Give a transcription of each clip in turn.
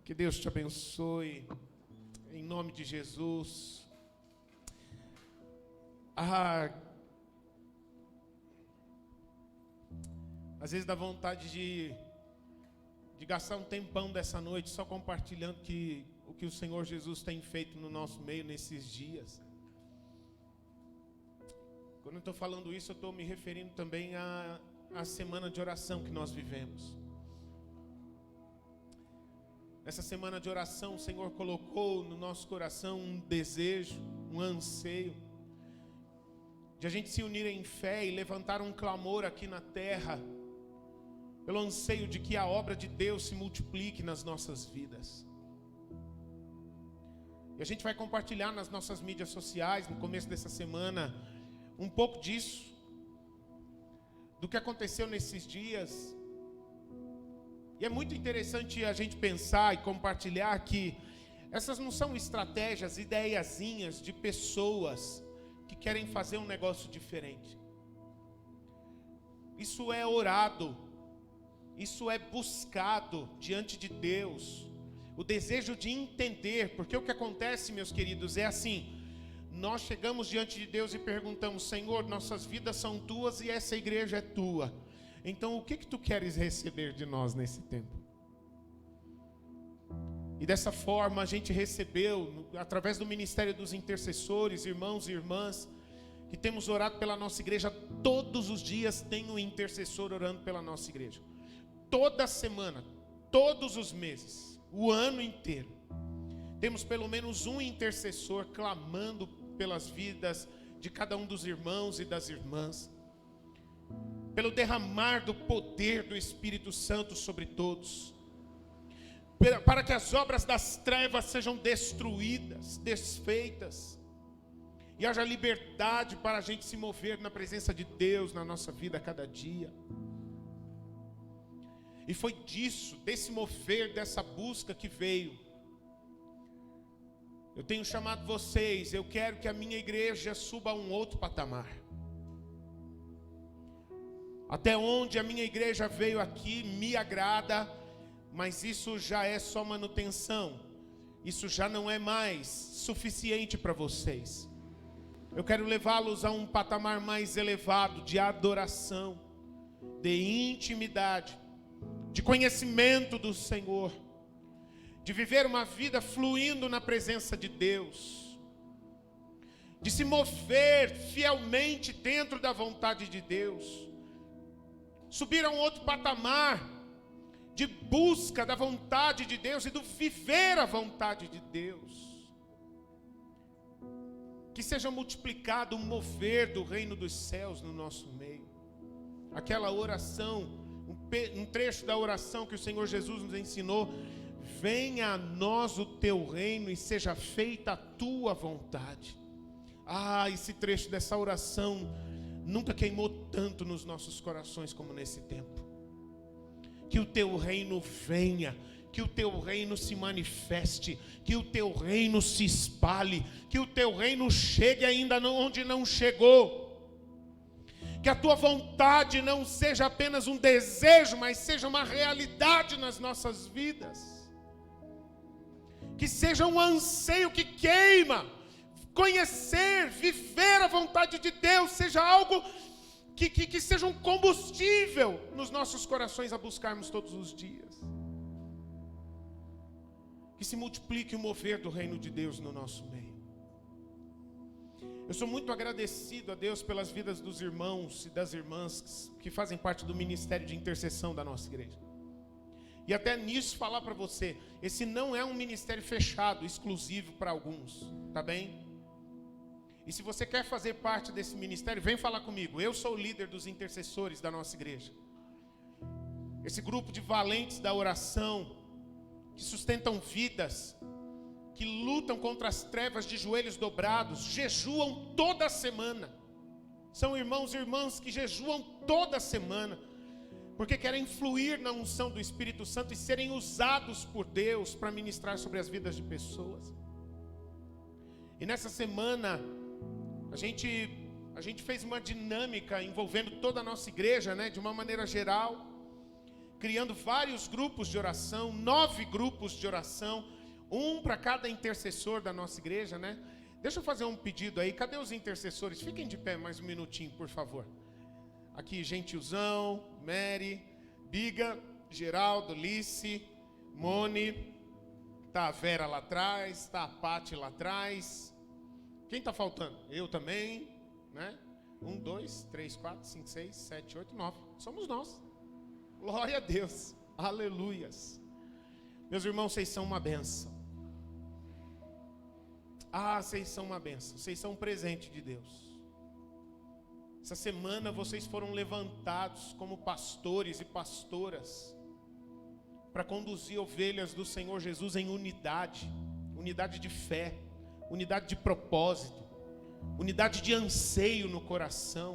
Que Deus te abençoe, em nome de Jesus. Às vezes dá vontade de gastar um tempão dessa noite só compartilhando o que o Senhor Jesus tem feito no nosso meio nesses dias. Quando eu estou falando isso, eu estou me referindo também à semana de oração que nós vivemos. Nessa semana de oração, o Senhor colocou no nosso coração um desejo, um anseio, de a gente se unir em fé e levantar um clamor aqui na terra, pelo anseio de que a obra de Deus se multiplique nas nossas vidas. E a gente vai compartilhar nas nossas mídias sociais, no começo dessa semana, um pouco disso, do que aconteceu nesses dias. E é muito interessante a gente pensar e compartilhar que essas não são estratégias, ideiazinhas de pessoas que querem fazer um negócio diferente. Isso é orado, isso é buscado diante de Deus. O desejo de entender, porque o que acontece, meus queridos, é assim: nós chegamos diante de Deus e perguntamos: Senhor, nossas vidas são tuas e essa igreja é tua. Então, o que tu queres receber de nós nesse tempo? E dessa forma a gente recebeu, através do ministério dos intercessores, irmãos e irmãs, que temos orado pela nossa igreja. Todos os dias tem um intercessor orando pela nossa igreja. Toda semana, todos os meses, o ano inteiro, temos pelo menos um intercessor clamando pelas vidas de cada um dos irmãos e das irmãs, pelo derramar do poder do Espírito Santo sobre todos, para que as obras das trevas sejam destruídas, desfeitas, e haja liberdade para a gente se mover na presença de Deus na nossa vida a cada dia. E foi desse mover, dessa busca que veio. Eu tenho chamado vocês, eu quero que a minha igreja suba a um outro patamar. Até onde a minha igreja veio aqui me agrada, mas isso já é só manutenção. Isso já não é mais suficiente para vocês. Eu quero levá-los a um patamar mais elevado de adoração, de intimidade, de conhecimento do Senhor, de viver uma vida fluindo na presença de Deus, de se mover fielmente dentro da vontade de Deus, subir a um outro patamar de busca da vontade de Deus e do viver a vontade de Deus. Que seja multiplicado o mover do reino dos céus no nosso meio. Aquela oração, um trecho da oração que o Senhor Jesus nos ensinou: venha a nós o teu reino e seja feita a tua vontade. Esse trecho dessa oração nunca queimou tanto nos nossos corações como nesse tempo. Que o teu reino venha, que o teu reino se manifeste, que o teu reino se espalhe, que o teu reino chegue ainda onde não chegou. Que a tua vontade não seja apenas um desejo, mas seja uma realidade nas nossas vidas. Que seja um anseio que queima. Conhecer, viver a vontade de Deus seja algo que seja um combustível nos nossos corações a buscarmos todos os dias. Que se multiplique o mover do reino de Deus no nosso meio. Eu sou muito agradecido a Deus pelas vidas dos irmãos e das irmãs que fazem parte do ministério de intercessão da nossa igreja. E até nisso falar para você, esse não é um ministério fechado, exclusivo para alguns, tá bem? E se você quer fazer parte desse ministério, vem falar comigo. Eu sou o líder dos intercessores da nossa igreja. Esse grupo de valentes da oração, que sustentam vidas, que lutam contra as trevas de joelhos dobrados, jejuam toda semana. São irmãos e irmãs que jejuam toda semana, porque querem fluir na unção do Espírito Santo e serem usados por Deus para ministrar sobre as vidas de pessoas. E nessa semana a gente fez uma dinâmica envolvendo toda a nossa igreja, de uma maneira geral. criando vários grupos de oração, 9 grupos de oração, um para cada intercessor da nossa igreja, né? Deixa eu fazer um pedido aí, cadê os intercessores? Fiquem de pé mais um minutinho, por favor. Aqui, Gentilzão, Mary, Biga, Geraldo, Lice, Mone, tá a Vera lá atrás, tá a Pati lá atrás. Quem tá faltando? Eu também, né? 1, 2, 3, 4, 5, 6, 7, 8, 9. Somos nós. Glória a Deus. Aleluias. Meus irmãos, vocês são uma bênção. Vocês são uma bênção. Vocês são um presente de Deus. Essa semana vocês foram levantados como pastores e pastoras para conduzir ovelhas do Senhor Jesus em unidade. Unidade de fé, unidade de propósito, unidade de anseio no coração.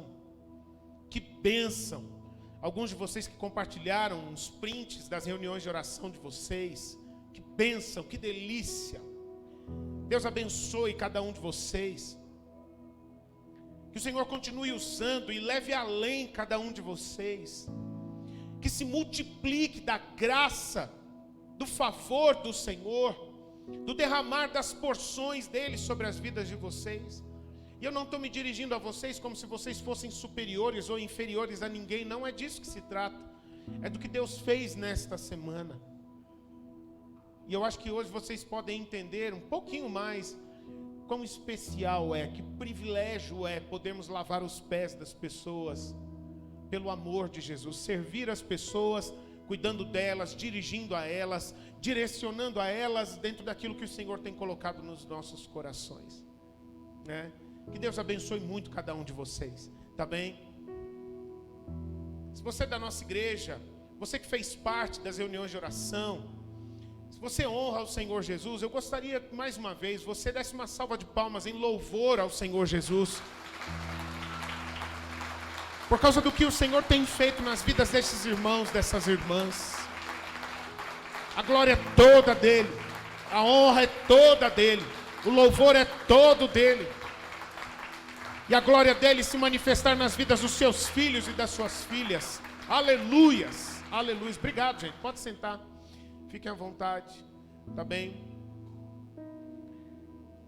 Que bênção! Alguns de vocês que compartilharam os prints das reuniões de oração de vocês. Que bênção, que delícia. Deus abençoe cada um de vocês. Que o Senhor continue usando e leve além cada um de vocês. Que se multiplique da graça, do favor do Senhor, do derramar das porções dele sobre as vidas de vocês. E eu não estou me dirigindo a vocês como se vocês fossem superiores ou inferiores a ninguém. Não é disso que se trata. É do que Deus fez nesta semana. E eu acho que hoje vocês podem entender um pouquinho mais quão especial é, que privilégio é podermos lavar os pés das pessoas pelo amor de Jesus. Servir as pessoas, cuidando delas, dirigindo a elas, direcionando a elas dentro daquilo que o Senhor tem colocado nos nossos corações, né? Que Deus abençoe muito cada um de vocês, tá bem? Se você é da nossa igreja, você que fez parte das reuniões de oração, se você honra o Senhor Jesus, eu gostaria que mais uma vez você desse uma salva de palmas em louvor ao Senhor Jesus, por causa do que o Senhor tem feito nas vidas desses irmãos, dessas irmãs. A glória é toda dele, a honra é toda dele, o louvor é todo dele. E a glória dele se manifestar nas vidas dos seus filhos e das suas filhas. Aleluias, aleluias. Obrigado, gente. Pode sentar. Fiquem à vontade. Tá bem?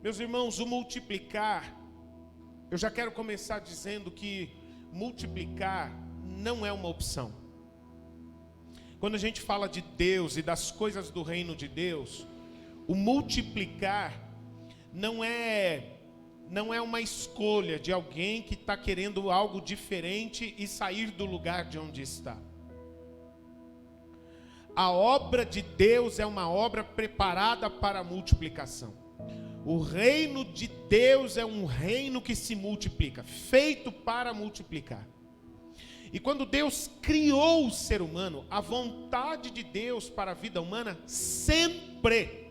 Meus irmãos, o multiplicar, eu já quero começar dizendo que multiplicar não é uma opção. Quando a gente fala de Deus e das coisas do reino de Deus, o multiplicar não é uma escolha de alguém que está querendo algo diferente e sair do lugar de onde está. A obra de Deus é uma obra preparada para a multiplicação. O reino de Deus é um reino que se multiplica, feito para multiplicar. E quando Deus criou o ser humano, a vontade de Deus para a vida humana sempre,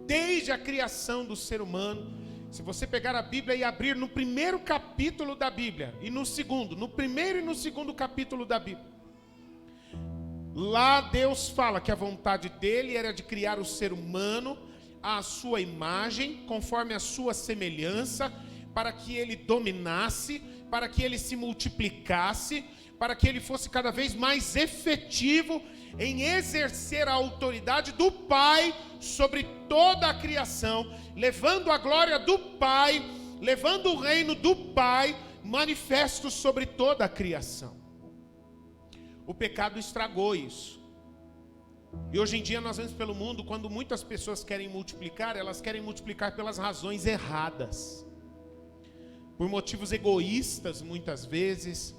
desde a criação do ser humano, se você pegar a Bíblia e abrir no primeiro capítulo da Bíblia e no segundo, no primeiro e no segundo capítulo da Bíblia, lá Deus fala que a vontade dele era de criar o ser humano à sua imagem, conforme a sua semelhança, para que ele dominasse, para que ele se multiplicasse, para que ele fosse cada vez mais efetivo em exercer a autoridade do Pai sobre toda a criação, levando a glória do Pai, levando o reino do Pai manifesto sobre toda a criação. O pecado estragou isso. E hoje em dia nós vemos pelo mundo, quando muitas pessoas querem multiplicar, elas querem multiplicar pelas razões erradas, por motivos egoístas muitas vezes,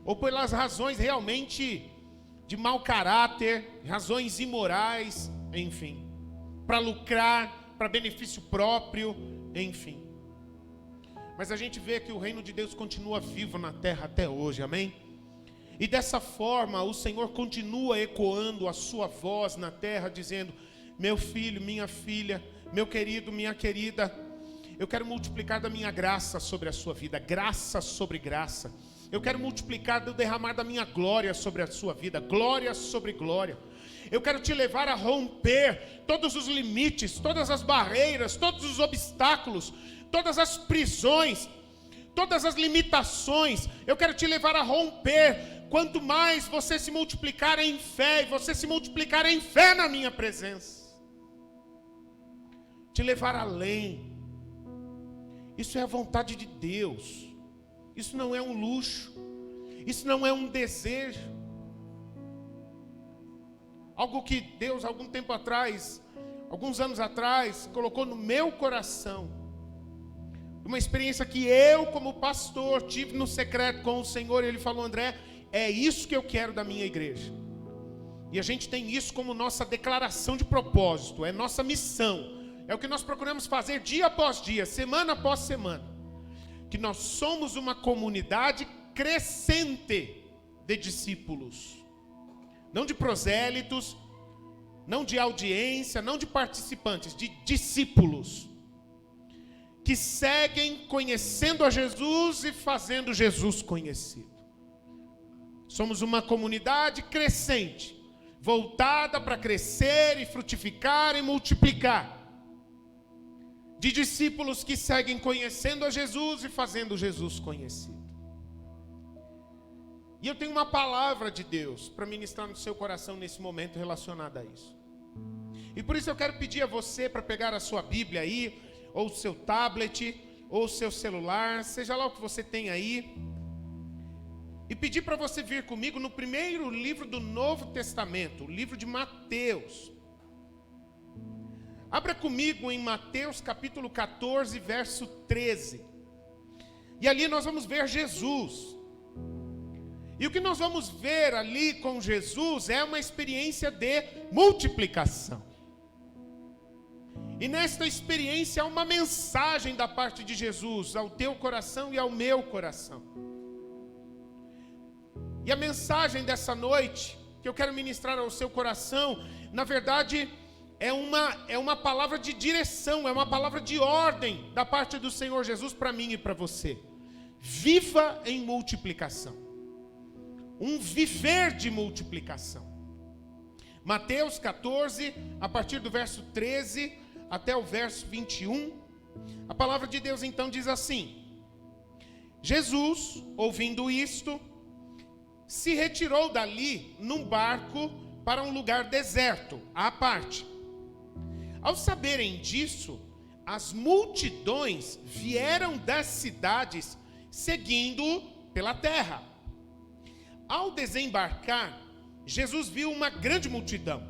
ou pelas razões realmente de mau caráter, razões imorais, enfim, para lucrar, para benefício próprio, enfim. Mas a gente vê que o reino de Deus continua vivo na terra até hoje, amém? E dessa forma o Senhor continua ecoando a sua voz na terra, dizendo: meu filho, minha filha, meu querido, minha querida, eu quero multiplicar da minha graça sobre a sua vida, graça sobre graça. Eu quero multiplicar do derramar da minha glória sobre a sua vida, glória sobre glória. Eu quero te levar a romper todos os limites, todas as barreiras, todos os obstáculos, todas as prisões, todas as limitações. Eu quero te levar a romper. Quanto mais você se multiplicar em fé, e você se multiplicar em fé na minha presença, te levar além. Isso é a vontade de Deus. Isso não é um luxo. Isso não é um desejo. Algo que Deus, algum tempo atrás, alguns anos atrás, colocou no meu coração. Uma experiência que eu, como pastor, tive no secreto com o Senhor. E Ele falou: André, é isso que eu quero da minha igreja. E a gente tem isso como nossa declaração de propósito. É nossa missão. É o que nós procuramos fazer dia após dia, semana após semana. Que nós somos uma comunidade crescente de discípulos. Não de prosélitos, não de audiência, não de participantes, de discípulos. Que seguem conhecendo a Jesus e fazendo Jesus conhecido. Somos uma comunidade crescente, voltada para crescer e frutificar e multiplicar. De discípulos que seguem conhecendo a Jesus e fazendo Jesus conhecido. E eu tenho uma palavra de Deus para ministrar no seu coração nesse momento relacionada a isso. E por isso eu quero pedir a você para pegar a sua Bíblia aí, ou o seu tablet, ou o seu celular, seja lá o que você tem aí, e pedir para você vir comigo no primeiro livro do Novo Testamento, o livro de Mateus. Abra comigo em Mateus capítulo 14, verso 13. E ali nós vamos ver Jesus. E o que nós vamos ver ali com Jesus é uma experiência de multiplicação. E nesta experiência há uma mensagem da parte de Jesus ao teu coração e ao meu coração. E a mensagem dessa noite, que eu quero ministrar ao seu coração, na verdade, é uma palavra de direção, é uma palavra de ordem da parte do Senhor Jesus para mim e para você. Viva em multiplicação. Um viver de multiplicação. Mateus 14, a partir do verso 13 até o verso 21. A palavra de Deus então diz assim: Jesus, ouvindo isto, se retirou dali num barco para um lugar deserto, à parte. Ao saberem disso, as multidões vieram das cidades seguindo-o pela terra. Ao desembarcar, Jesus viu uma grande multidão,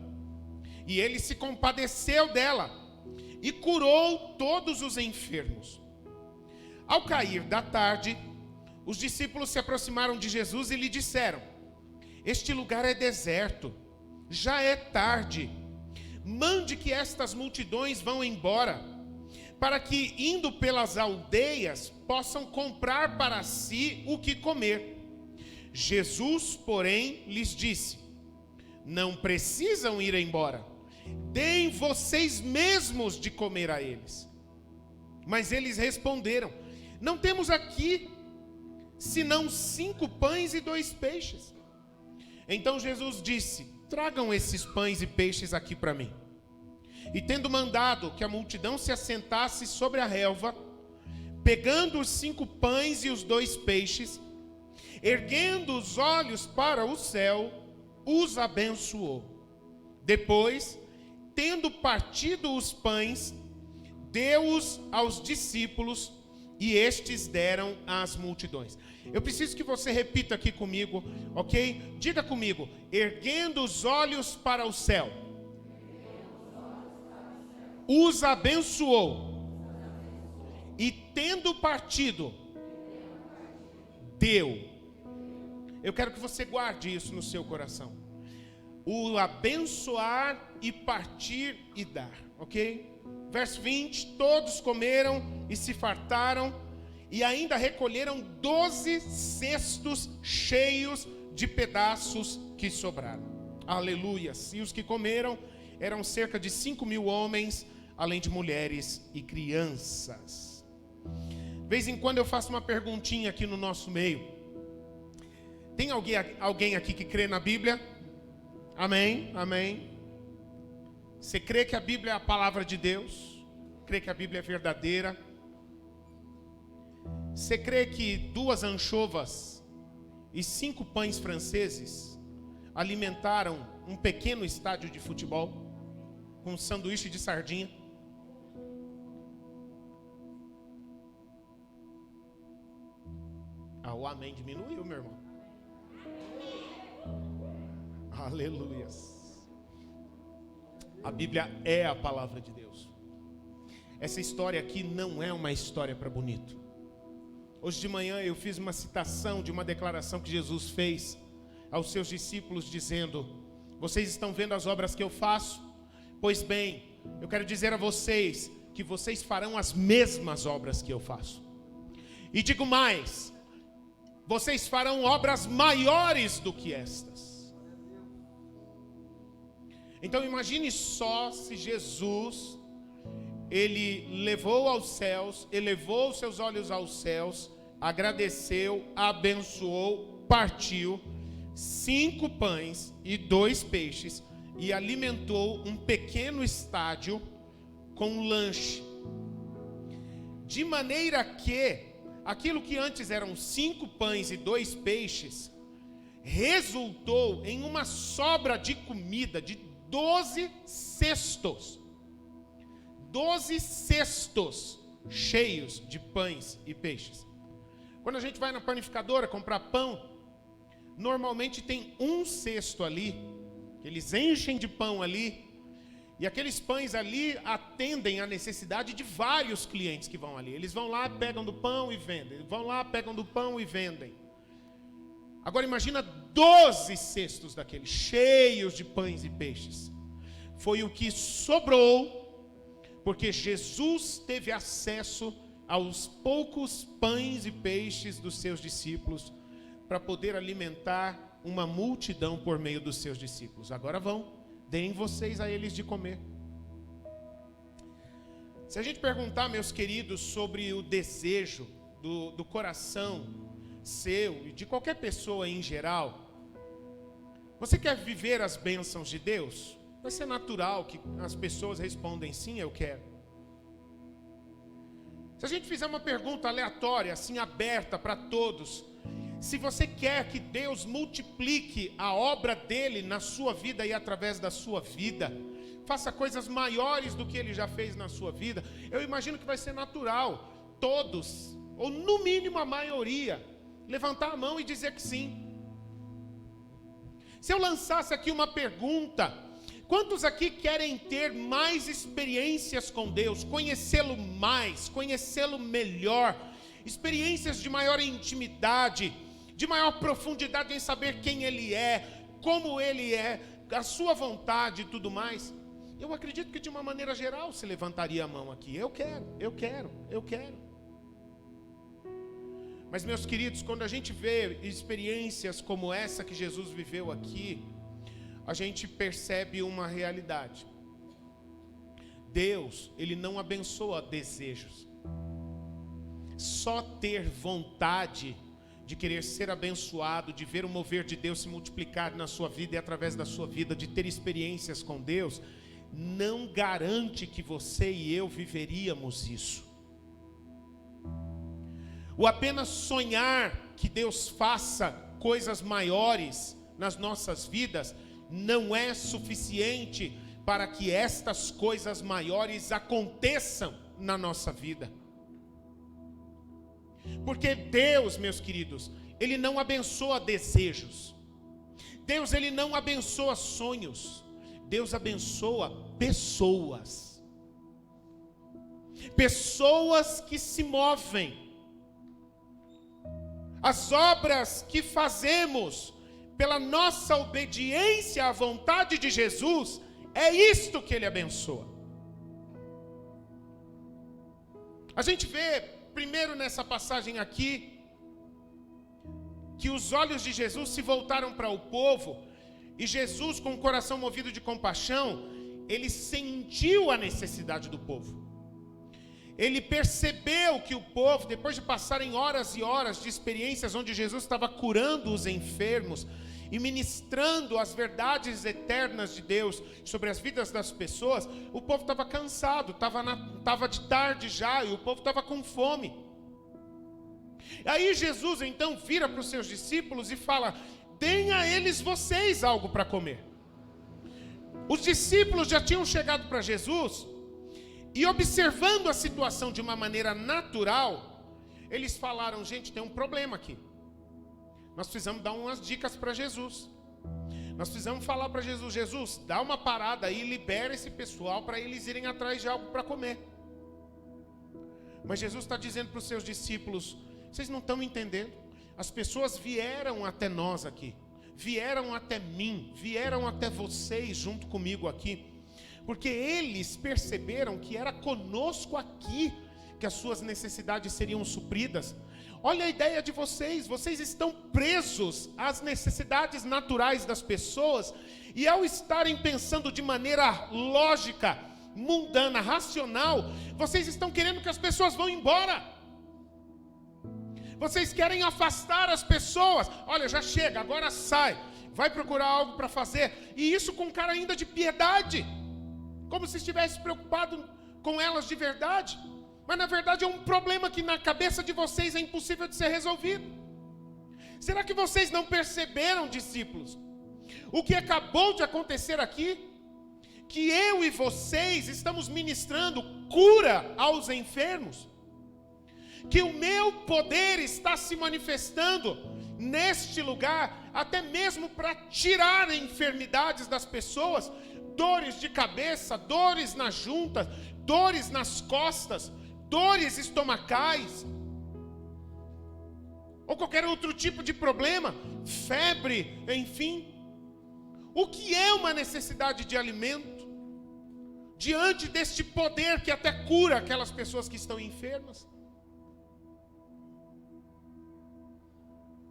e ele se compadeceu dela, e curou todos os enfermos. Ao cair da tarde, os discípulos se aproximaram de Jesus e lhe disseram: este lugar é deserto, já é tarde. Mande que estas multidões vão embora, para que, indo pelas aldeias, possam comprar para si o que comer. Jesus, porém, lhes disse: não precisam ir embora, deem vocês mesmos de comer a eles. Mas eles responderam: não temos aqui senão 5 pães e 2 peixes. Então Jesus disse: tragam esses pães e peixes aqui para mim. E tendo mandado que a multidão se assentasse sobre a relva, pegando os 5 pães e os 2 peixes, erguendo os olhos para o céu, os abençoou. Depois, tendo partido os pães, deu-os aos discípulos, e estes deram às multidões. Eu preciso que você repita aqui comigo, ok? Diga comigo: erguendo os olhos para o céu, os abençoou, e tendo partido, deu. Eu quero que você guarde isso no seu coração. O abençoar e partir e dar, ok? Verso 20, todos comeram e se fartaram, e ainda recolheram 12 cestos cheios de pedaços que sobraram. Aleluias! E os que comeram eram cerca de 5.000 homens, além de mulheres e crianças. De vez em quando eu faço uma perguntinha aqui no nosso meio. Tem alguém aqui que crê na Bíblia? Amém? Amém. Você crê que a Bíblia é a palavra de Deus? Crê que a Bíblia é verdadeira? Você crê que 2 anchovas e 5 pães franceses alimentaram um pequeno estádio de futebol com um sanduíche de sardinha? O amém diminuiu, meu irmão. Aleluias. A Bíblia é a palavra de Deus. Essa história aqui não é uma história para bonito. Hoje de manhã eu fiz uma citação de uma declaração que Jesus fez aos seus discípulos, dizendo: vocês estão vendo as obras que eu faço? Pois bem, eu quero dizer a vocês que vocês farão as mesmas obras que eu faço. E digo mais, vocês farão obras maiores do que estas. Então imagine só se Jesus, ele levou aos céus, elevou os seus olhos aos céus, agradeceu, abençoou, partiu 5 pães e 2 peixes e alimentou um pequeno estádio com um lanche. De maneira que aquilo que antes eram 5 pães e 2 peixes resultou em uma sobra de comida de 12 cestos. 12 cestos cheios de pães e peixes. Quando a gente vai na panificadora comprar pão, normalmente tem um cesto ali, que eles enchem de pão ali, e aqueles pães ali atendem à necessidade de vários clientes que vão ali. Eles vão lá, pegam do pão e vendem. Vão lá, pegam do pão e vendem. Agora imagina 12 cestos daqueles, cheios de pães e peixes. Foi o que sobrou, porque Jesus teve acesso aos poucos pães e peixes dos seus discípulos, para poder alimentar uma multidão por meio dos seus discípulos. Agora vão, deem vocês a eles de comer. Se a gente perguntar, meus queridos, sobre o desejo do coração seu e de qualquer pessoa em geral, você quer viver as bênçãos de Deus? Vai ser natural que as pessoas respondem sim, eu quero. Se a gente fizer uma pergunta aleatória, assim aberta para todos, se você quer que Deus multiplique a obra dele na sua vida e através da sua vida, faça coisas maiores do que ele já fez na sua vida, eu imagino que vai ser natural todos, ou no mínimo a maioria, levantar a mão e dizer que sim. Se eu lançasse aqui uma pergunta: quantos aqui querem ter mais experiências com Deus, conhecê-lo mais, conhecê-lo melhor, experiências de maior intimidade, de maior profundidade em saber quem Ele é, como Ele é, a sua vontade e tudo mais? Eu acredito que de uma maneira geral se levantaria a mão aqui. Eu quero. Mas, meus queridos, quando a gente vê experiências como essa que Jesus viveu aqui, a gente percebe uma realidade. Deus, Ele não abençoa desejos. Só ter vontade de querer ser abençoado, de ver o mover de Deus se multiplicar na sua vida e através da sua vida, de ter experiências com Deus, não garante que você e eu viveríamos isso. O apenas sonhar que Deus faça coisas maiores nas nossas vidas não é suficiente para que estas coisas maiores aconteçam na nossa vida. Porque Deus, meus queridos, Ele não abençoa desejos. Deus, Ele não abençoa sonhos. Deus abençoa pessoas. Pessoas que se movem. As obras que fazemos pela nossa obediência à vontade de Jesus, é isto que Ele abençoa. A gente vê primeiro nessa passagem aqui, que os olhos de Jesus se voltaram para o povo, e Jesus, com o coração movido de compaixão, Ele sentiu a necessidade do povo. Ele percebeu que o povo, depois de passarem horas e horas de experiências onde Jesus estava curando os enfermos e ministrando as verdades eternas de Deus sobre as vidas das pessoas, o povo estava cansado, estava de tarde já, e o povo estava com fome. Aí Jesus então vira para os seus discípulos e fala: deem a eles vocês algo para comer. Os discípulos já tinham chegado para Jesus e, observando a situação de uma maneira natural, eles falaram: gente, tem um problema aqui. Nós precisamos dar umas dicas para Jesus. Nós precisamos falar para Jesus: Jesus, dá uma parada aí, libera esse pessoal para eles irem atrás de algo para comer. Mas Jesus está dizendo para os seus discípulos: vocês não estão entendendo. As pessoas vieram até nós aqui, vieram até mim, vieram até vocês junto comigo aqui, porque eles perceberam que era conosco aqui que as suas necessidades seriam supridas. Olha a ideia de vocês: vocês estão presos às necessidades naturais das pessoas, e ao estarem pensando de maneira lógica, mundana, racional, vocês estão querendo que as pessoas vão embora. Vocês querem afastar as pessoas. Olha, já chega, agora sai, vai procurar algo para fazer, e isso com cara ainda de piedade, como se estivesse preocupado com elas de verdade. Mas na verdade é um problema que na cabeça de vocês é impossível de ser resolvido. Será que vocês não perceberam, discípulos, o que acabou de acontecer aqui? Que eu e vocês estamos ministrando cura aos enfermos. Que o meu poder está se manifestando neste lugar, até mesmo para tirar enfermidades das pessoas, dores de cabeça, dores nas juntas, dores nas costas, dores estomacais, ou qualquer outro tipo de problema, febre, enfim. O que é uma necessidade de alimento diante deste poder que até cura aquelas pessoas que estão enfermas?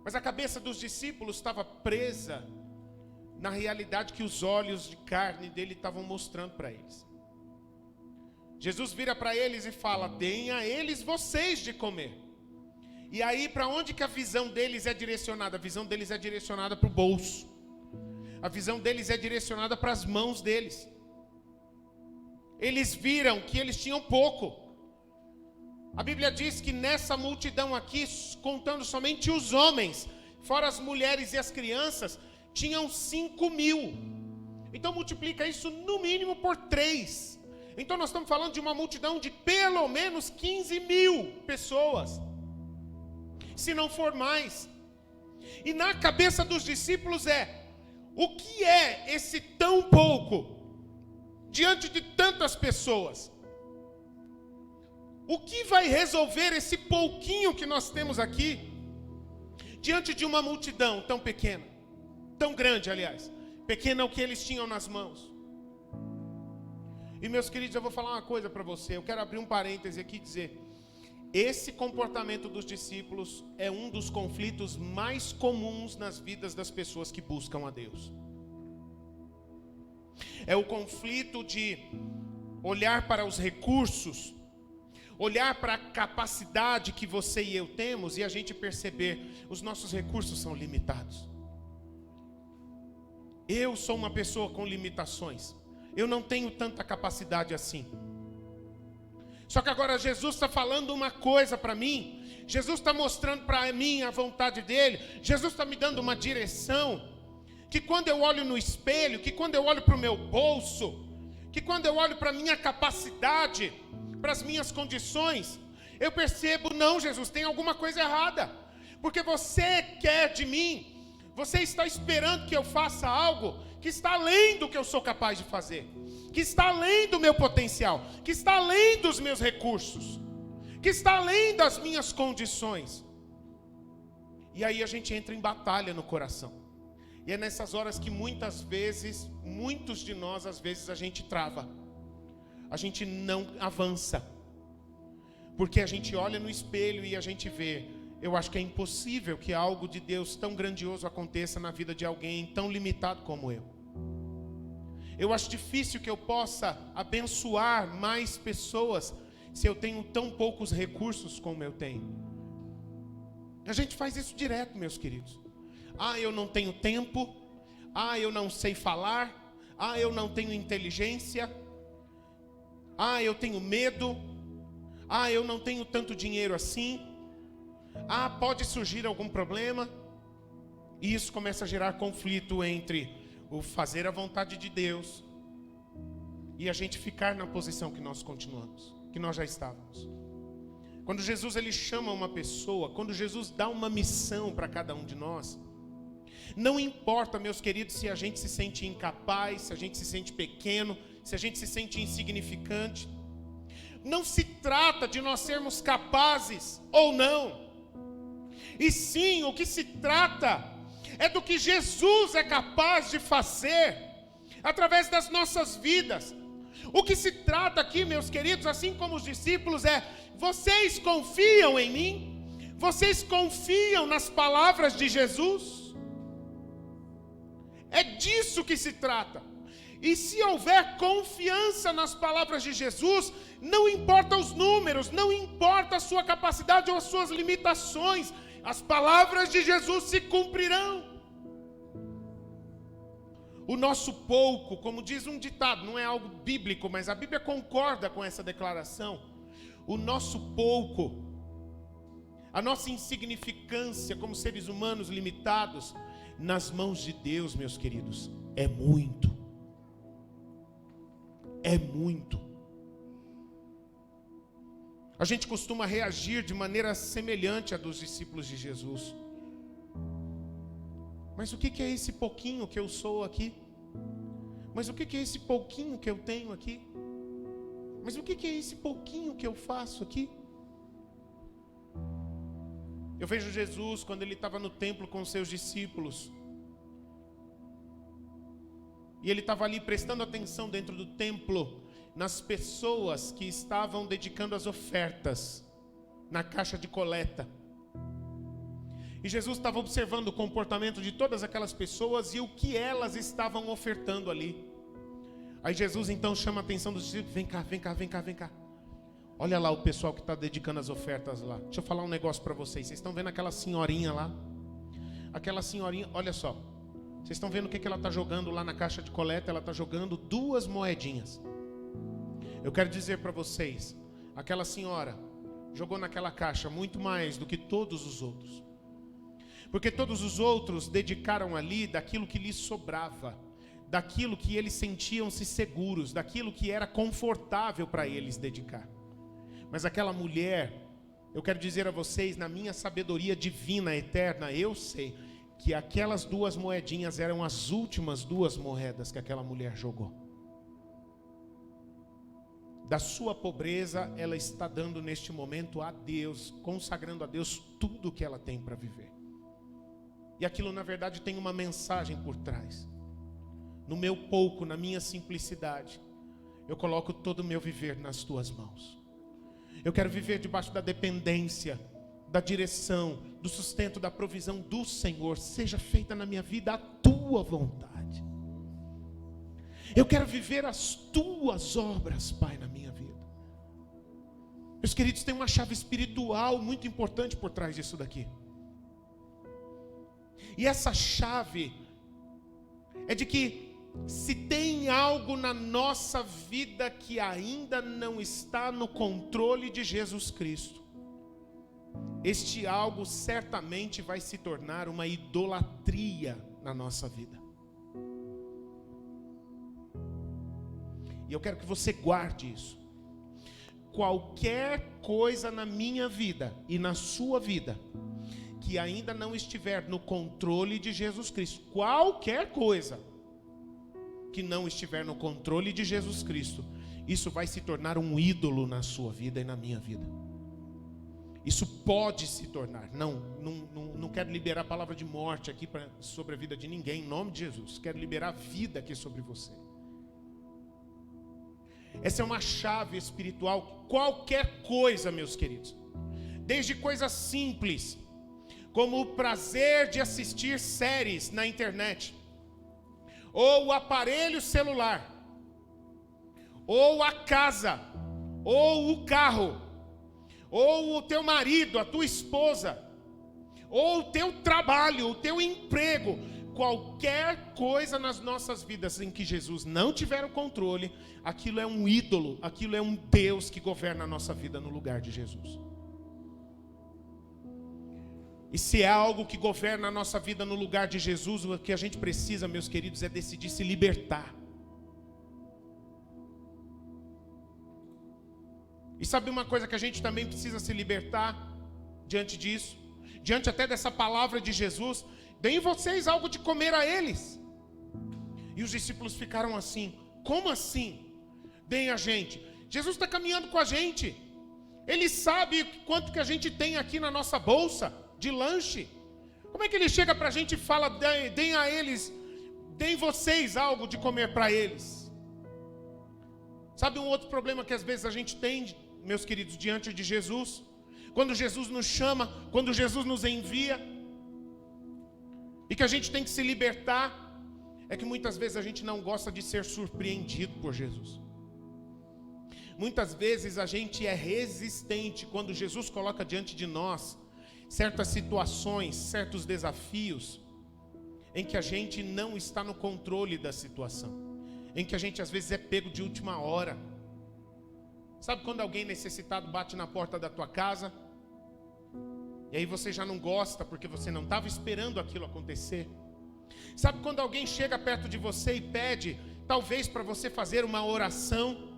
Mas a cabeça dos discípulos estava presa na realidade que os olhos de carne dele estavam mostrando para eles. Jesus vira para eles e fala: deem a eles vocês de comer. E aí, para onde que a visão deles é direcionada? A visão deles é direcionada para o bolso. A visão deles é direcionada para as mãos deles. Eles viram que eles tinham pouco. A Bíblia diz que nessa multidão aqui, contando somente os homens, fora as mulheres e as crianças, tinham 5.000. Então multiplica isso no mínimo por 3. Então nós estamos falando de uma multidão de pelo menos 15.000 pessoas, se não for mais. E na cabeça dos discípulos o que é esse tão pouco diante de tantas pessoas? O que vai resolver esse pouquinho que nós temos aqui diante de uma multidão tão pequena, tão grande, aliás, pequena o que eles tinham nas mãos? E meus queridos, eu vou falar uma coisa para você. Eu quero abrir um parêntese aqui e dizer: esse comportamento dos discípulos é um dos conflitos mais comuns nas vidas das pessoas que buscam a Deus. É o conflito de olhar para os recursos, olhar para a capacidade que você e eu temos e a gente perceber: os nossos recursos são limitados. Eu sou uma pessoa com limitações. Eu não tenho tanta capacidade assim. Só que agora Jesus está falando uma coisa para mim. Jesus está mostrando para mim a vontade dele. Jesus está me dando uma direção. Que quando eu olho no espelho, que quando eu olho para o meu bolso, que quando eu olho para a minha capacidade, para as minhas condições, eu percebo: não, Jesus, tem alguma coisa errada. Porque você quer de mim, você está esperando que eu faça algo que está além do que eu sou capaz de fazer, que está além do meu potencial, que está além dos meus recursos, que está além das minhas condições. E aí a gente entra em batalha no coração. E é nessas horas que muitas vezes, muitos de nós, às vezes a gente trava. A gente não avança. Porque a gente olha no espelho e a gente vê: eu acho que é impossível que algo de Deus tão grandioso aconteça na vida de alguém tão limitado como eu. Eu acho difícil que eu possa abençoar mais pessoas se eu tenho tão poucos recursos como eu tenho. A gente faz isso direto, meus queridos. Eu não tenho tempo. Eu não sei falar. Eu não tenho inteligência. Eu tenho medo. Eu não tenho tanto dinheiro assim. Pode surgir algum problema. E isso começa a gerar conflito entre o fazer a vontade de Deus e a gente ficar na posição que nós continuamos, que nós já estávamos. Quando Jesus ele chama uma pessoa, quando Jesus dá uma missão para cada um de nós, não importa, meus queridos, se a gente se sente incapaz, se a gente se sente pequeno, se a gente se sente insignificante. Não se trata de nós sermos capazes ou não. E sim, o que se trata é do que Jesus é capaz de fazer através das nossas vidas. O que se trata aqui, meus queridos, assim como os discípulos, é: vocês confiam em mim? Vocês confiam nas palavras de Jesus? É disso que se trata. E se houver confiança nas palavras de Jesus, não importa os números, não importa a sua capacidade ou as suas limitações, as palavras de Jesus se cumprirão. O nosso pouco, como diz um ditado, não é algo bíblico, mas a Bíblia concorda com essa declaração. O nosso pouco, a nossa insignificância como seres humanos limitados, nas mãos de Deus, meus queridos, é muito. É muito. A gente costuma reagir de maneira semelhante à dos discípulos de Jesus. Mas o que é esse pouquinho que eu sou aqui? Mas o que é esse pouquinho que eu tenho aqui? Mas o que é esse pouquinho que eu faço aqui? Eu vejo Jesus quando ele estava no templo com os seus discípulos. E ele estava ali prestando atenção dentro do templo, nas pessoas que estavam dedicando as ofertas na caixa de coleta. E Jesus estava observando o comportamento de todas aquelas pessoas e o que elas estavam ofertando ali. Aí Jesus então chama a atenção dos discípulos: vem cá, vem cá, vem cá, vem cá. Olha lá o pessoal que está dedicando as ofertas lá. Deixa eu falar um negócio para vocês. Vocês estão vendo aquela senhorinha lá? Aquela senhorinha, olha só. Vocês estão vendo o que ela está jogando lá na caixa de coleta? Ela está jogando 2 moedinhas. Eu quero dizer para vocês, aquela senhora jogou naquela caixa muito mais do que todos os outros. Porque todos os outros dedicaram ali daquilo que lhes sobrava, daquilo que eles sentiam-se seguros, daquilo que era confortável para eles dedicar. Mas aquela mulher, eu quero dizer a vocês, na minha sabedoria divina, eterna, eu sei que aquelas 2 moedinhas eram as últimas 2 moedas que aquela mulher jogou. Da sua pobreza, ela está dando neste momento a Deus, consagrando a Deus tudo o que ela tem para viver. E aquilo na verdade tem uma mensagem por trás. No meu pouco, na minha simplicidade, eu coloco todo o meu viver nas tuas mãos. Eu quero viver debaixo da dependência, da direção, do sustento, da provisão do Senhor. Seja feita na minha vida a tua vontade. Eu quero viver as tuas obras, Pai, na minha vida. Meus queridos, tem uma chave espiritual muito importante por trás disso daqui. E essa chave é de que se tem algo na nossa vida que ainda não está no controle de Jesus Cristo, este algo certamente vai se tornar uma idolatria na nossa vida. E eu quero que você guarde isso. Qualquer coisa na minha vida e na sua vida que ainda não estiver no controle de Jesus Cristo, qualquer coisa que não estiver no controle de Jesus Cristo, isso vai se tornar um ídolo na sua vida e na minha vida. Isso pode se tornar. Não quero liberar a palavra de morte aqui sobre a vida de ninguém, em nome de Jesus. Quero liberar a vida aqui sobre você. Essa é uma chave espiritual. Qualquer coisa, meus queridos, desde coisas simples, como o prazer de assistir séries na internet, ou o aparelho celular, ou a casa, ou o carro, ou o teu marido, a tua esposa, ou o teu trabalho, o teu emprego, qualquer coisa nas nossas vidas em que Jesus não tiver o controle, aquilo é um ídolo, aquilo é um Deus que governa a nossa vida no lugar de Jesus. E se é algo que governa a nossa vida no lugar de Jesus, o que a gente precisa, meus queridos, é decidir se libertar. E sabe uma coisa que a gente também precisa se libertar diante disso? Diante até dessa palavra de Jesus: deem vocês algo de comer a eles. E os discípulos ficaram assim: como assim? Deem a gente. Jesus está caminhando com a gente. Ele sabe quanto que a gente tem aqui na nossa bolsa de lanche. Como é que ele chega para a gente e fala: deem a eles, deem vocês algo de comer para eles? Sabe um outro problema que às vezes a gente tem, meus queridos, diante de Jesus? Quando Jesus nos chama, quando Jesus nos envia, e que a gente tem que se libertar, é que muitas vezes a gente não gosta de ser surpreendido por Jesus. Muitas vezes a gente é resistente quando Jesus coloca diante de nós certas situações, certos desafios, em que a gente não está no controle da situação, em que a gente às vezes é pego de última hora. Sabe quando alguém necessitado bate na porta da tua casa, e aí você já não gosta porque você não estava esperando aquilo acontecer? Sabe quando alguém chega perto de você e pede, talvez para você fazer uma oração,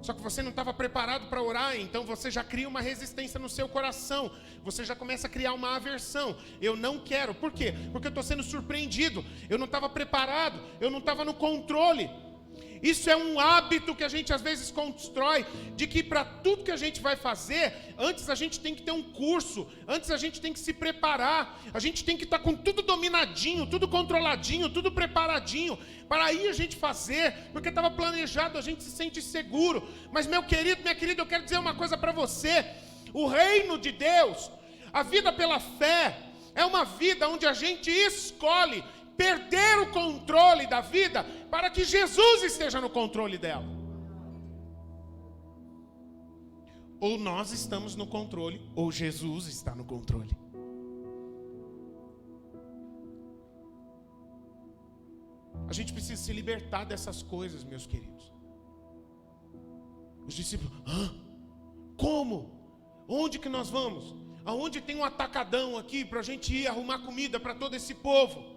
só que você não estava preparado para orar, então você já cria uma resistência no seu coração, você já começa a criar uma aversão. Eu não quero. Por quê? Porque eu estou sendo surpreendido, eu não estava preparado, eu não estava no controle. Isso é um hábito que a gente às vezes constrói, de que para tudo que a gente vai fazer, antes a gente tem que ter um curso, antes a gente tem que se preparar, a gente tem que estar com tudo dominadinho, tudo controladinho, tudo preparadinho, para aí a gente fazer, porque estava planejado, a gente se sente seguro. Mas meu querido, minha querida, eu quero dizer uma coisa para você: o reino de Deus, a vida pela fé, é uma vida onde a gente escolhe perder o controle da vida para que Jesus esteja no controle dela. Ou nós estamos no controle, ou Jesus está no controle. A gente precisa se libertar dessas coisas, meus queridos. Os discípulos: como? Onde que nós vamos? Aonde tem um atacadão aqui para a gente ir arrumar comida para todo esse povo?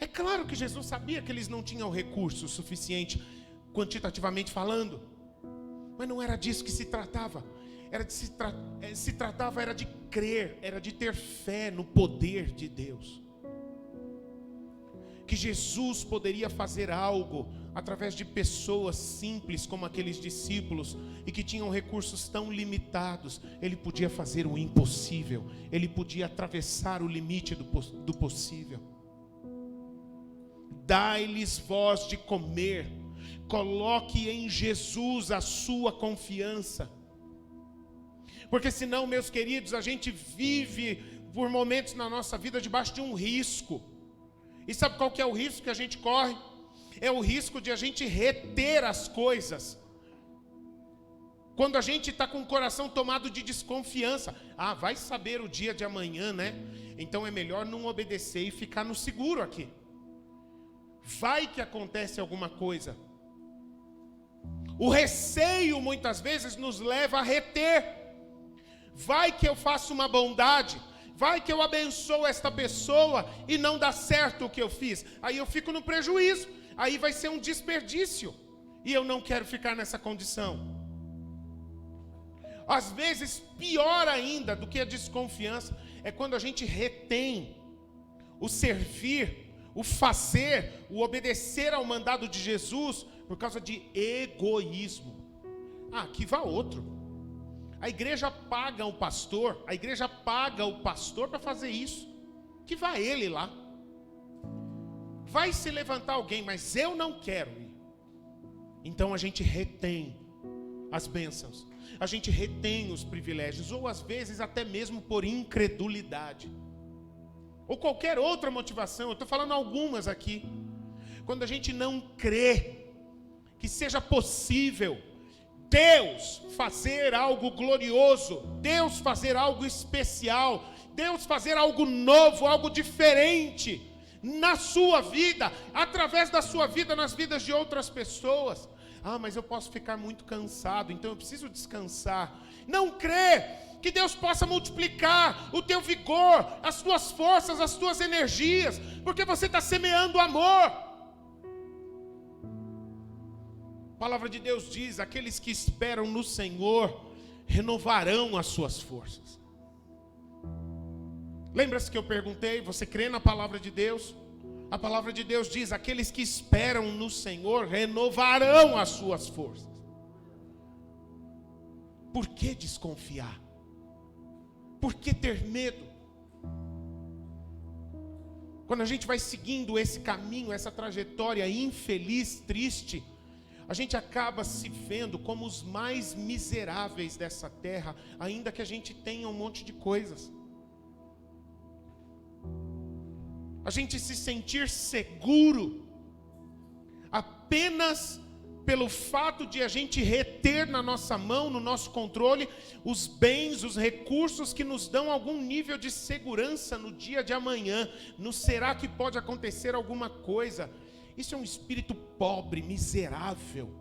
É claro que Jesus sabia que eles não tinham recurso suficiente, quantitativamente falando. Mas não era disso que se tratava. Era de crer, era de ter fé no poder de Deus. Que Jesus poderia fazer algo através de pessoas simples como aqueles discípulos e que tinham recursos tão limitados. Ele podia fazer o impossível. Ele podia atravessar o limite do possível. Dai-lhes vós de comer, coloque em Jesus a sua confiança. Porque senão, meus queridos, a gente vive por momentos na nossa vida debaixo de um risco. E sabe qual que é o risco que a gente corre? É o risco de a gente reter as coisas. Quando a gente está com o coração tomado de desconfiança. Vai saber o dia de amanhã, né? Então é melhor não obedecer e ficar no seguro aqui. Vai que acontece alguma coisa. O receio muitas vezes nos leva a reter. Vai que eu faço uma bondade, vai que eu abençoo esta pessoa e não dá certo o que eu fiz. Aí eu fico no prejuízo, aí vai ser um desperdício. E eu não quero ficar nessa condição. Às vezes, pior ainda do que a desconfiança, é quando a gente retém o servir, o fazer, o obedecer ao mandado de Jesus por causa de egoísmo. Que vá outro. A igreja paga o pastor para fazer isso. Que vá ele lá. Vai se levantar alguém, mas eu não quero ir. Então a gente retém as bênçãos, a gente retém os privilégios, ou às vezes até mesmo por incredulidade. Ou qualquer outra motivação, eu estou falando algumas aqui. Quando a gente não crê que seja possível Deus fazer algo glorioso, Deus fazer algo especial, Deus fazer algo novo, algo diferente na sua vida, através da sua vida, nas vidas de outras pessoas. mas eu posso ficar muito cansado, então eu preciso descansar. Não crê que Deus possa multiplicar o teu vigor, as tuas forças, as tuas energias, porque você está semeando amor. A palavra de Deus diz: aqueles que esperam no Senhor renovarão as suas forças. Lembra-se que eu perguntei, você crê na palavra de Deus? A palavra de Deus diz: aqueles que esperam no Senhor renovarão as suas forças. Por que desconfiar? Por que ter medo? Quando a gente vai seguindo esse caminho, essa trajetória infeliz, triste, a gente acaba se vendo como os mais miseráveis dessa terra, ainda que a gente tenha um monte de coisas. A gente se sentir seguro apenas pelo fato de a gente reter na nossa mão, no nosso controle, os bens, os recursos que nos dão algum nível de segurança no dia de amanhã. Não será que pode acontecer alguma coisa? Isso é um espírito pobre, miserável.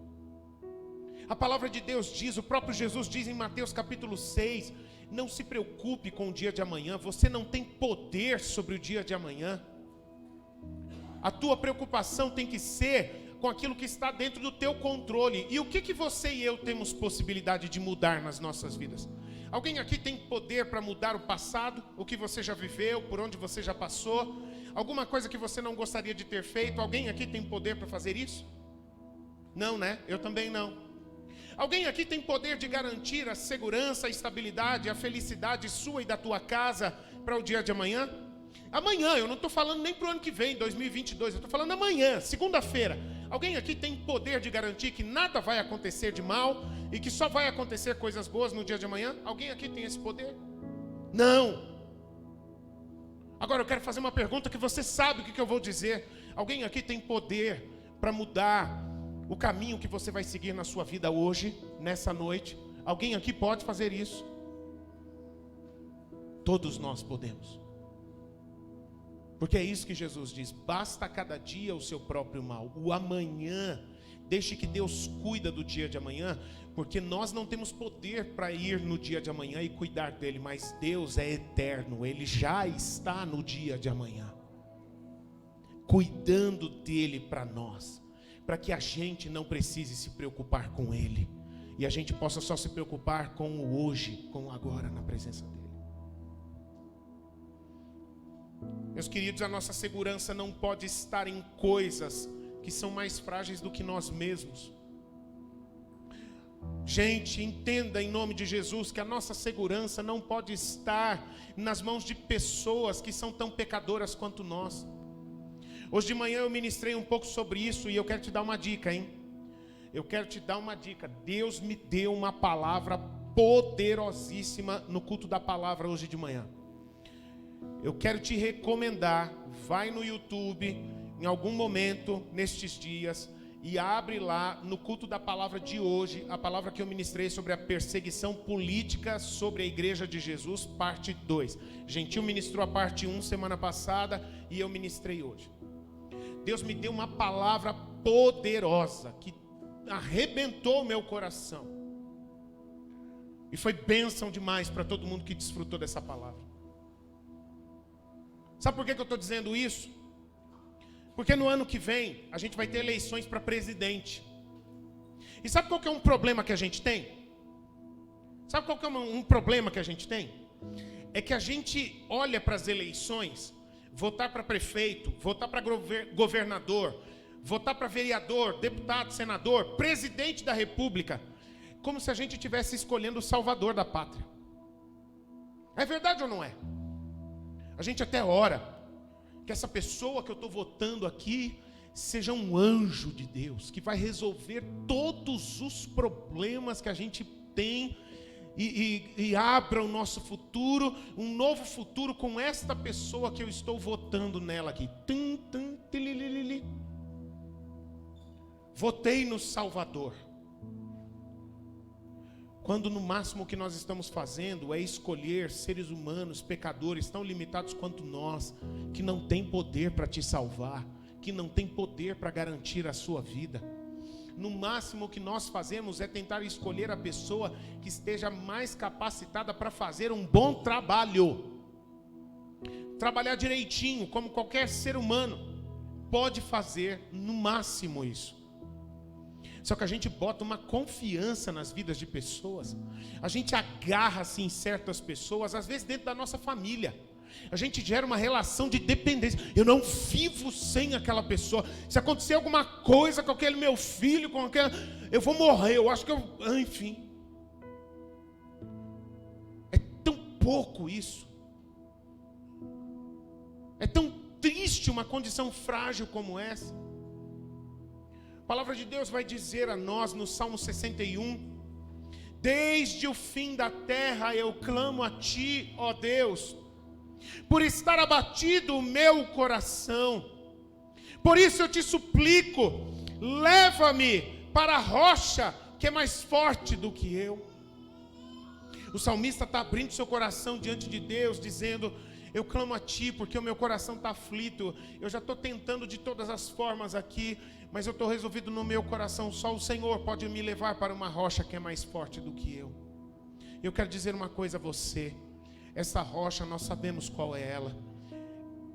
A palavra de Deus diz, o próprio Jesus diz em Mateus capítulo 6, não se preocupe com o dia de amanhã, você não tem poder sobre o dia de amanhã. A tua preocupação tem que ser com aquilo que está dentro do teu controle. E o que você e eu temos possibilidade de mudar nas nossas vidas? Alguém aqui tem poder para mudar o passado? O que você já viveu, por onde você já passou? Alguma coisa que você não gostaria de ter feito? Alguém aqui tem poder para fazer isso? Não, né? Eu também não. Alguém aqui tem poder de garantir a segurança, a estabilidade, a felicidade sua e da tua casa para o dia de amanhã? Amanhã, eu não estou falando nem para o ano que vem, 2022, eu estou falando amanhã, segunda-feira. Alguém aqui tem poder de garantir que nada vai acontecer de mal e que só vai acontecer coisas boas no dia de amanhã? Alguém aqui tem esse poder? Não. Agora eu quero fazer uma pergunta que você sabe o que eu vou dizer. Alguém aqui tem poder para mudar o caminho que você vai seguir na sua vida hoje, nessa noite? Alguém aqui pode fazer isso? Todos nós podemos. Porque é isso que Jesus diz: basta cada dia o seu próprio mal. O amanhã, deixe que Deus cuida do dia de amanhã, porque nós não temos poder para ir no dia de amanhã e cuidar dele, mas Deus é eterno, Ele já está no dia de amanhã, cuidando dele para nós, para que a gente não precise se preocupar com ele, e a gente possa só se preocupar com o hoje, com o agora, na presença dele. Meus queridos, a nossa segurança não pode estar em coisas que são mais frágeis do que nós mesmos. Gente, entenda em nome de Jesus que a nossa segurança não pode estar nas mãos de pessoas que são tão pecadoras quanto nós. Hoje de manhã eu ministrei um pouco sobre isso e eu quero te dar uma dica, hein? Eu quero te dar uma dica. Deus me deu uma palavra poderosíssima no culto da palavra hoje de manhã. Eu quero te recomendar, vai no YouTube em algum momento nestes dias e abre lá no culto da palavra de hoje, a palavra que eu ministrei sobre a perseguição política sobre a igreja de Jesus, parte 2. Gentil ministrou a parte 1 semana passada e eu ministrei hoje. Deus me deu uma palavra poderosa que arrebentou o meu coração. E foi bênção demais para todo mundo que desfrutou dessa palavra. Sabe por que eu estou dizendo isso? Porque no ano que vem a gente vai ter eleições para presidente. E sabe qual que é um problema que a gente tem? Sabe qual que é um problema que a gente tem? É que a gente olha para as eleições, votar para prefeito, votar para governador, votar para vereador, deputado, senador, presidente da república, como se a gente estivesse escolhendo o salvador da pátria. É verdade ou não é? A gente até ora que essa pessoa que eu estou votando aqui seja um anjo de Deus, que vai resolver todos os problemas que a gente tem e abra o nosso futuro, um novo futuro com esta pessoa que eu estou votando nela aqui. Votei no Salvador. Quando no máximo o que nós estamos fazendo é escolher seres humanos, pecadores, tão limitados quanto nós, que não tem poder para te salvar, que não tem poder para garantir a sua vida. no máximo o que nós fazemos é tentar escolher a pessoa que esteja mais capacitada para fazer um bom trabalho. Trabalhar direitinho, como qualquer ser humano pode fazer, no máximo isso. Só que a gente bota uma confiança nas vidas de pessoas. A gente agarra-se em certas pessoas, às vezes dentro da nossa família. A gente gera uma relação de dependência. Eu não vivo sem aquela pessoa. Se acontecer alguma coisa com aquele meu filho, com aquela, eu vou morrer. Eu acho que enfim. É tão pouco isso. É tão triste uma condição frágil como essa. A palavra de Deus vai dizer a nós no Salmo 61: desde o fim da terra eu clamo a ti, ó Deus, por estar abatido o meu coração. Por isso eu te suplico, leva-me para a rocha que é mais forte do que eu. O salmista está abrindo seu coração diante de Deus, dizendo: eu clamo a ti porque o meu coração está aflito. Eu já estou tentando de todas as formas aqui, mas eu estou resolvido no meu coração. Só o Senhor pode me levar para uma rocha que é mais forte do que eu. Eu quero dizer uma coisa a você. Essa rocha, nós sabemos qual é ela.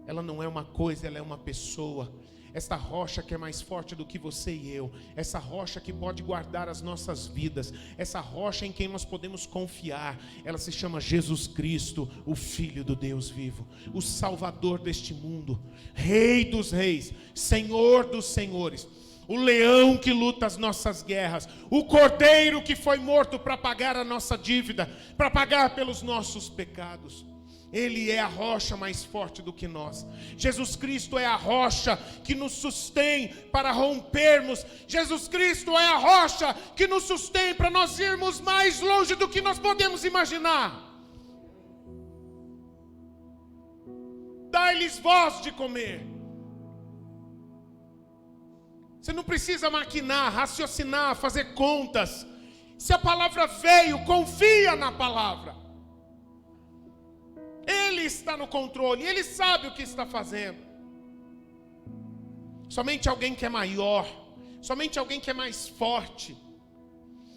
Ela não é uma coisa, ela é uma pessoa. Essa rocha que é mais forte do que você e eu. Essa rocha que pode guardar as nossas vidas. Essa rocha em quem nós podemos confiar. Ela se chama Jesus Cristo, o Filho do Deus vivo. O Salvador deste mundo. Rei dos reis, Senhor dos senhores. O leão que luta as nossas guerras. O cordeiro que foi morto para pagar a nossa dívida. Para pagar pelos nossos pecados. Ele é a rocha mais forte do que nós. Jesus Cristo é a rocha que nos sustém para rompermos. Jesus Cristo é a rocha que nos sustém para nós irmos mais longe do que nós podemos imaginar. Dai-lhes voz de comer. Você não precisa maquinar, raciocinar, fazer contas. Se a palavra veio, confia na palavra. Ele está no controle, Ele sabe o que está fazendo. Somente alguém que é maior, somente alguém que é mais forte,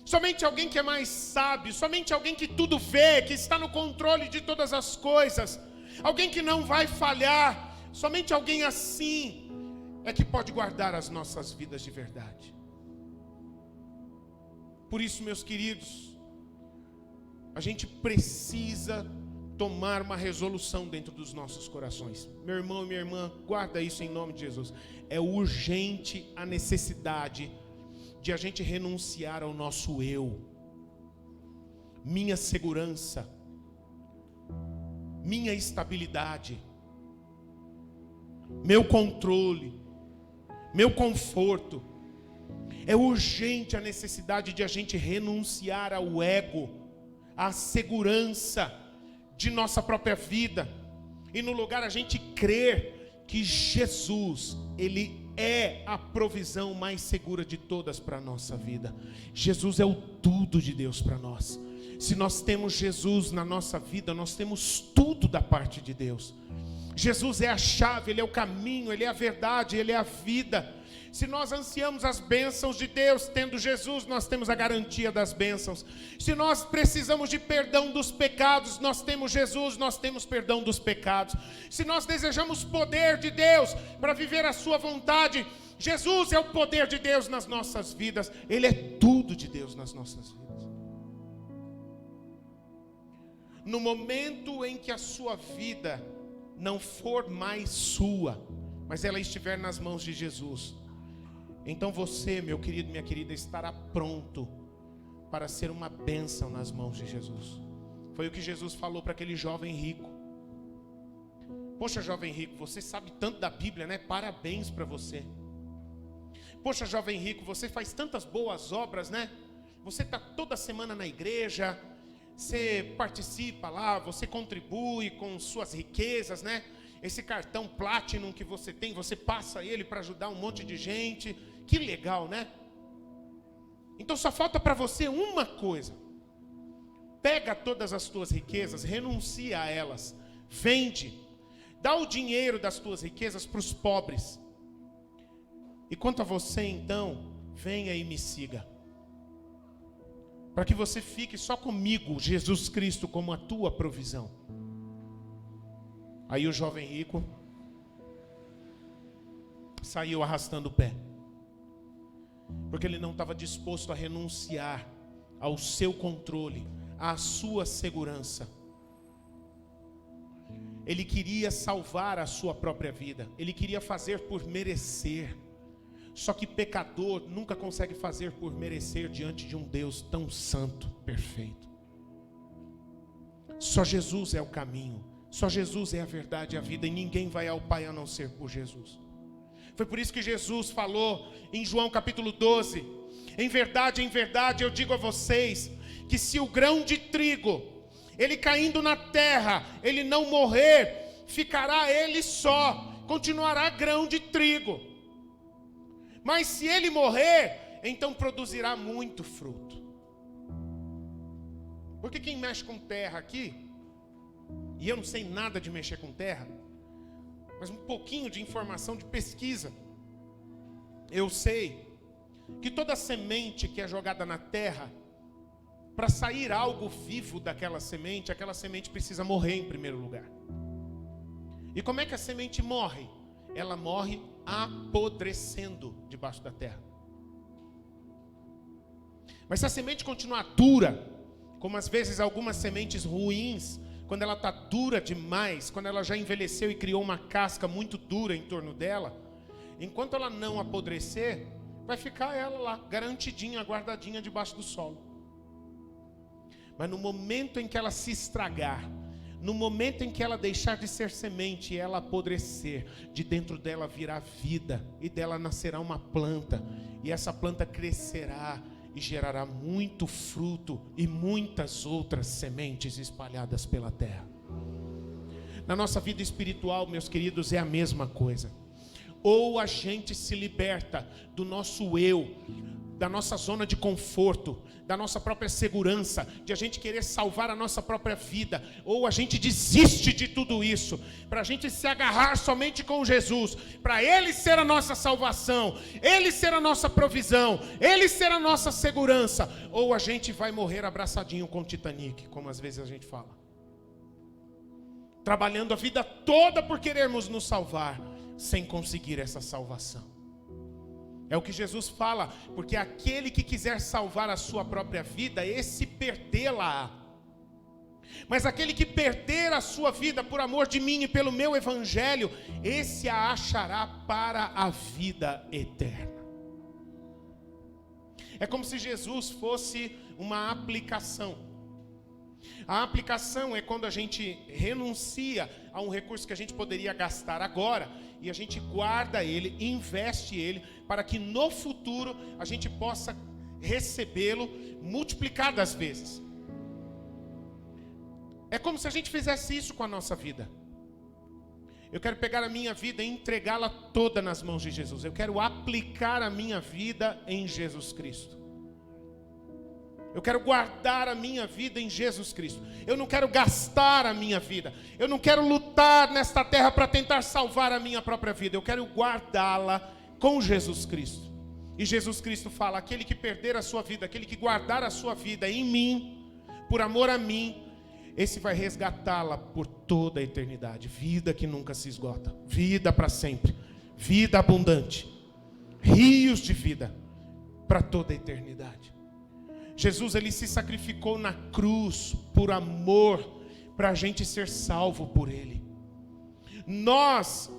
somente alguém que é mais sábio, somente alguém que tudo vê, que está no controle de todas as coisas, alguém que não vai falhar, somente alguém assim é que pode guardar as nossas vidas de verdade. Por isso, meus queridos, a gente precisa tomar uma resolução dentro dos nossos corações. Meu irmão e minha irmã, guarda isso em nome de Jesus. É urgente a necessidade de a gente renunciar ao nosso eu, minha segurança, minha estabilidade, meu controle, meu conforto. É urgente a necessidade de a gente renunciar ao ego, à segurança de nossa própria vida, e no lugar a gente crer que Jesus, Ele é a provisão mais segura de todas para a nossa vida. Jesus é o tudo de Deus para nós. Se nós temos Jesus na nossa vida, nós temos tudo da parte de Deus. Jesus é a chave, Ele é o caminho, Ele é a verdade, Ele é a vida. Se nós ansiamos as bênçãos de Deus, tendo Jesus, nós temos a garantia das bênçãos. Se nós precisamos de perdão dos pecados, nós temos Jesus, nós temos perdão dos pecados. Se nós desejamos poder de Deus para viver a sua vontade, Jesus é o poder de Deus nas nossas vidas. Ele é tudo de Deus nas nossas vidas. No momento em que a sua vida não for mais sua, mas ela estiver nas mãos de Jesus, então você, meu querido, minha querida, estará pronto para ser uma bênção nas mãos de Jesus. Foi o que Jesus falou para aquele jovem rico. Poxa, jovem rico, você sabe tanto da Bíblia, né? Parabéns para você. Poxa, jovem rico, você faz tantas boas obras, né? Você está toda semana na igreja, você participa lá, você contribui com suas riquezas, né? Esse cartão Platinum que você tem, você passa ele para ajudar um monte de gente. Que legal, né? Então só falta para você uma coisa. Pega todas as tuas riquezas, renuncia a elas, vende, dá o dinheiro das tuas riquezas para os pobres. E quanto a você, então, venha e me siga. Para que você fique só comigo, Jesus Cristo, como a tua provisão. Aí o jovem rico saiu arrastando o pé, porque ele não estava disposto a renunciar ao seu controle, à sua segurança. Ele queria salvar a sua própria vida, ele queria fazer por merecer. Só que pecador nunca consegue fazer por merecer diante de um Deus tão santo, perfeito. Só Jesus é o caminho, só Jesus é a verdade e a vida, e ninguém vai ao Pai a não ser por Jesus. Foi por isso que Jesus falou em João capítulo 12: em verdade, eu digo a vocês, que se o grão de trigo, ele caindo na terra, ele não morrer, ficará ele só, continuará grão de trigo. Mas se ele morrer, então produzirá muito fruto. Porque quem mexe com terra aqui, e eu não sei nada de mexer com terra, mas um pouquinho de informação de pesquisa, eu sei que toda semente que é jogada na terra, para sair algo vivo daquela semente, aquela semente precisa morrer em primeiro lugar. E como é que a semente morre? Ela morre apodrecendo debaixo da terra. Mas se a semente continuar dura, como às vezes algumas sementes ruins, quando ela está dura demais, quando ela já envelheceu e criou uma casca muito dura em torno dela, enquanto ela não apodrecer, vai ficar ela lá, garantidinha, guardadinha debaixo do solo. Mas no momento em que ela se estragar, no momento em que ela deixar de ser semente e ela apodrecer, de dentro dela virá vida, e dela nascerá uma planta, e essa planta crescerá e gerará muito fruto e muitas outras sementes espalhadas pela terra. Na nossa vida espiritual, meus queridos, é a mesma coisa. Ou a gente se liberta do nosso eu, da nossa zona de conforto, da nossa própria segurança, de a gente querer salvar a nossa própria vida, ou a gente desiste de tudo isso, para a gente se agarrar somente com Jesus, para Ele ser a nossa salvação, Ele ser a nossa provisão, Ele ser a nossa segurança, ou a gente vai morrer abraçadinho com o Titanic, como às vezes a gente fala, trabalhando a vida toda por querermos nos salvar, sem conseguir essa salvação. É o que Jesus fala, porque aquele que quiser salvar a sua própria vida, esse perdê-la. Mas aquele que perder a sua vida por amor de mim e pelo meu evangelho, esse a achará para a vida eterna. É como se Jesus fosse uma aplicação. A aplicação é quando a gente renuncia a um recurso que a gente poderia gastar agora, e a gente guarda ele, investe ele, para que no futuro a gente possa recebê-lo multiplicadas vezes. É como se a gente fizesse isso com a nossa vida. Eu quero pegar a minha vida e entregá-la toda nas mãos de Jesus. Eu quero aplicar a minha vida em Jesus Cristo. Eu quero guardar a minha vida em Jesus Cristo. Eu não quero gastar a minha vida. Eu não quero lutar nesta terra para tentar salvar a minha própria vida. Eu quero guardá-la com Jesus Cristo. E Jesus Cristo fala: aquele que perder a sua vida, aquele que guardar a sua vida em mim, por amor a mim, esse vai resgatá-la por toda a eternidade. Vida que nunca se esgota. Vida para sempre. Vida abundante. Rios de vida para toda a eternidade. Jesus, ele se sacrificou na cruz por amor, para a gente ser salvo por ele. Nós,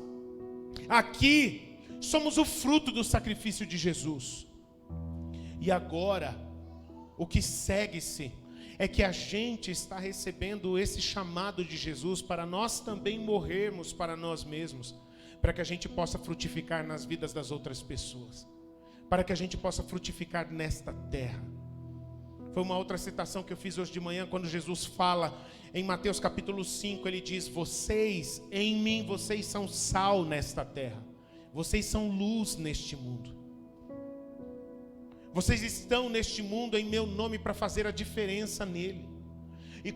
aqui, somos o fruto do sacrifício de Jesus. E agora, o que segue-se é que a gente está recebendo esse chamado de Jesus para nós também morrermos para nós mesmos, para que a gente possa frutificar nas vidas das outras pessoas, para que a gente possa frutificar nesta terra. Foi uma outra citação que eu fiz hoje de manhã, quando Jesus fala em Mateus capítulo 5, ele diz: vocês, em mim, vocês são sal nesta terra, vocês são luz neste mundo, vocês estão neste mundo em meu nome para fazer a diferença nele. E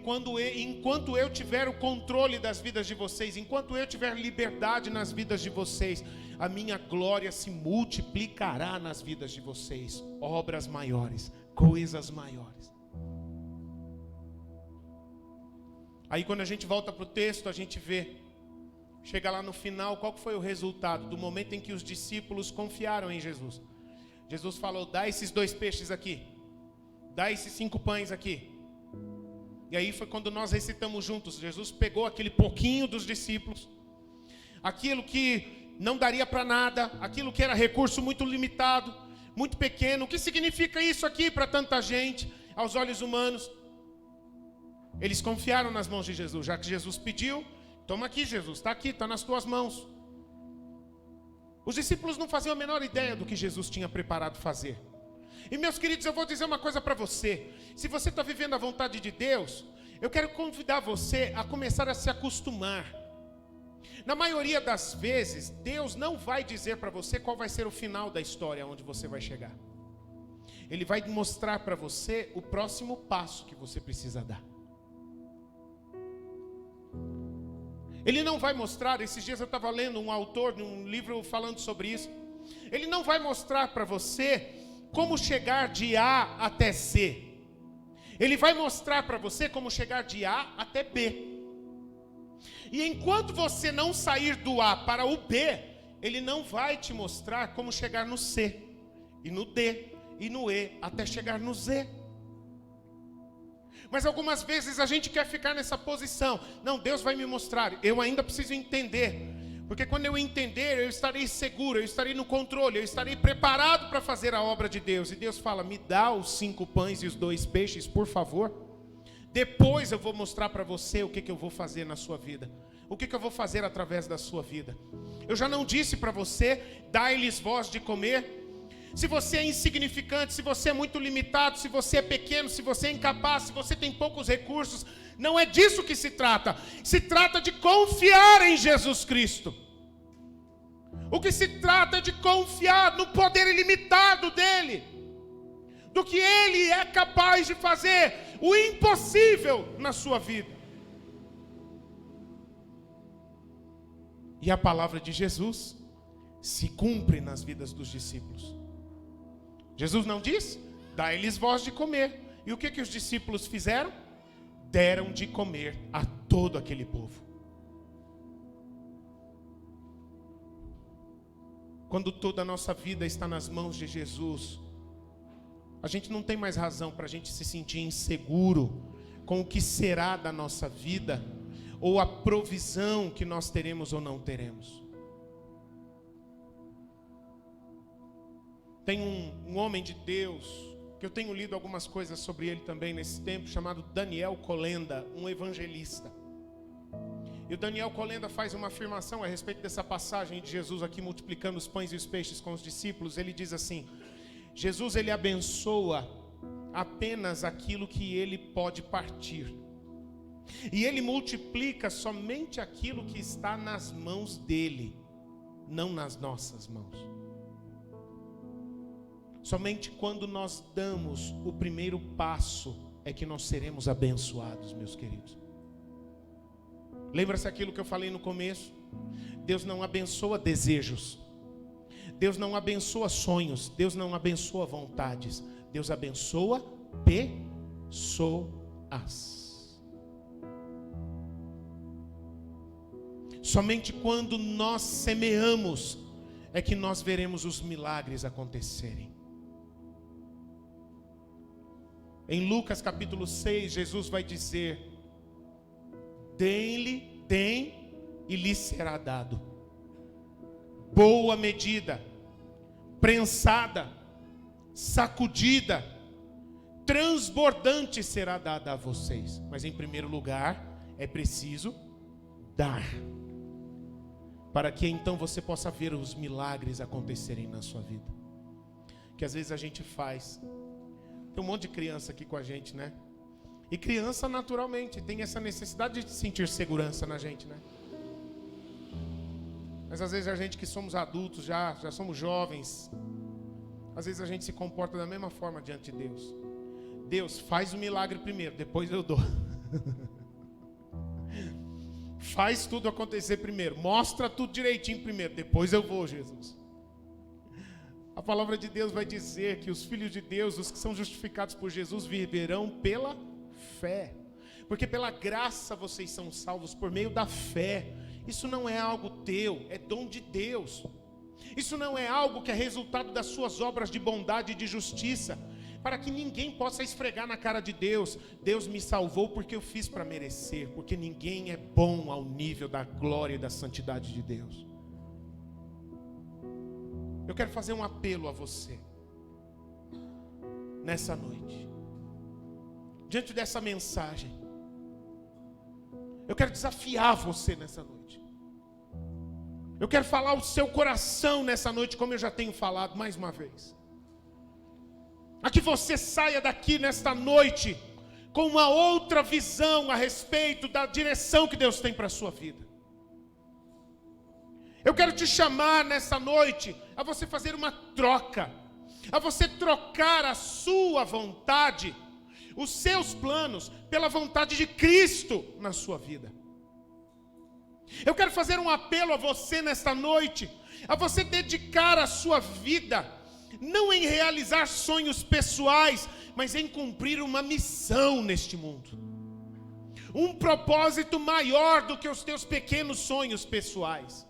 enquanto eu tiver o controle das vidas de vocês, enquanto eu tiver liberdade nas vidas de vocês, a minha glória se multiplicará nas vidas de vocês. Obras maiores, coisas maiores. Aí quando a gente volta para o texto, a gente vê, chega lá no final, qual foi o resultado do momento em que os discípulos confiaram em Jesus? Jesus falou, dá esses 2 peixes aqui, dá esses 5 pães aqui. E aí foi quando nós recitamos juntos, Jesus pegou aquele pouquinho dos discípulos, aquilo que não daria para nada, aquilo que era recurso muito limitado, muito pequeno. O que significa isso aqui para tanta gente, aos olhos humanos? Eles confiaram nas mãos de Jesus, já que Jesus pediu, toma aqui Jesus, está aqui, está nas tuas mãos. Os discípulos não faziam a menor ideia do que Jesus tinha preparado fazer. E meus queridos, eu vou dizer uma coisa para você. Se você está vivendo a vontade de Deus, eu quero convidar você a começar a se acostumar. Na maioria das vezes, Deus não vai dizer para você qual vai ser o final da história, onde você vai chegar. Ele vai mostrar para você o próximo passo que você precisa dar. Ele não vai mostrar, esses dias eu estava lendo um autor de um livro falando sobre isso. Ele não vai mostrar para você como chegar de A até C. Ele vai mostrar para você como chegar de A até B. E enquanto você não sair do A para o B, ele não vai te mostrar como chegar no C, e no D, e no E, até chegar no Z. Mas algumas vezes a gente quer ficar nessa posição. Não, Deus vai me mostrar, eu ainda preciso entender. Porque quando eu entender, eu estarei seguro, eu estarei no controle, eu estarei preparado para fazer a obra de Deus. E Deus fala, me dá os 5 pães e os 2 peixes, por favor. Depois eu vou mostrar para você o que eu vou fazer na sua vida. O que eu vou fazer através da sua vida. Eu já não disse para você, dai-lhes voz de comer. Se você é insignificante, se você é muito limitado, se você é pequeno, se você é incapaz, se você tem poucos recursos, não é disso que se trata. Se trata de confiar em Jesus Cristo. O que se trata é de confiar no poder ilimitado dele. Do que ele é capaz de fazer, o impossível na sua vida. E a palavra de Jesus se cumpre nas vidas dos discípulos. Jesus não diz, dá-lhes voz de comer. E o que os discípulos fizeram? Deram de comer a todo aquele povo. Quando toda a nossa vida está nas mãos de Jesus, a gente não tem mais razão para a gente se sentir inseguro com o que será da nossa vida, ou a provisão que nós teremos ou não teremos. Tem um homem de Deus, que eu tenho lido algumas coisas sobre ele também nesse tempo, chamado Daniel Kolenda, um evangelista. E o Daniel Kolenda faz uma afirmação a respeito dessa passagem de Jesus aqui multiplicando os pães e os peixes com os discípulos. Ele diz assim, Jesus ele abençoa apenas aquilo que ele pode partir. E ele multiplica somente aquilo que está nas mãos dele, não nas nossas mãos. Somente quando nós damos o primeiro passo é que nós seremos abençoados, meus queridos. Lembra-se aquilo que eu falei no começo? Deus não abençoa desejos. Deus não abençoa sonhos. Deus não abençoa vontades. Deus abençoa pessoas. Somente quando nós semeamos é que nós veremos os milagres acontecerem. Em Lucas capítulo 6, Jesus vai dizer, deem e lhes será dado. Boa medida, prensada, sacudida, transbordante será dada a vocês. Mas em primeiro lugar, é preciso dar. Para que então você possa ver os milagres acontecerem na sua vida. Que às vezes a gente faz. Tem um monte de criança aqui com a gente, né? E criança naturalmente tem essa necessidade de sentir segurança na gente, né? Mas às vezes a gente que somos adultos já somos jovens, às vezes a gente se comporta da mesma forma diante de Deus. Deus, faz o milagre primeiro, depois eu dou. Faz tudo acontecer primeiro. Mostra tudo direitinho primeiro. Depois eu vou, Jesus. A palavra de Deus vai dizer que os filhos de Deus, os que são justificados por Jesus, viverão pela fé. Porque pela graça vocês são salvos por meio da fé. Isso não é algo teu, é dom de Deus. Isso não é algo que é resultado das suas obras de bondade e de justiça, para que ninguém possa esfregar na cara de Deus: Deus me salvou porque eu fiz para merecer, porque ninguém é bom ao nível da glória e da santidade de Deus. Eu quero fazer um apelo a você nessa noite, diante dessa mensagem. Eu quero desafiar você nessa noite. Eu quero falar ao seu coração nessa noite, como eu já tenho falado mais uma vez. A que você saia daqui nesta noite com uma outra visão a respeito da direção que Deus tem para a sua vida. Eu quero te chamar nessa noite a você fazer uma troca, a você trocar a sua vontade, os seus planos, pela vontade de Cristo na sua vida. Eu quero fazer um apelo a você nesta noite, a você dedicar a sua vida, não em realizar sonhos pessoais, mas em cumprir uma missão neste mundo. Um propósito maior do que os teus pequenos sonhos pessoais.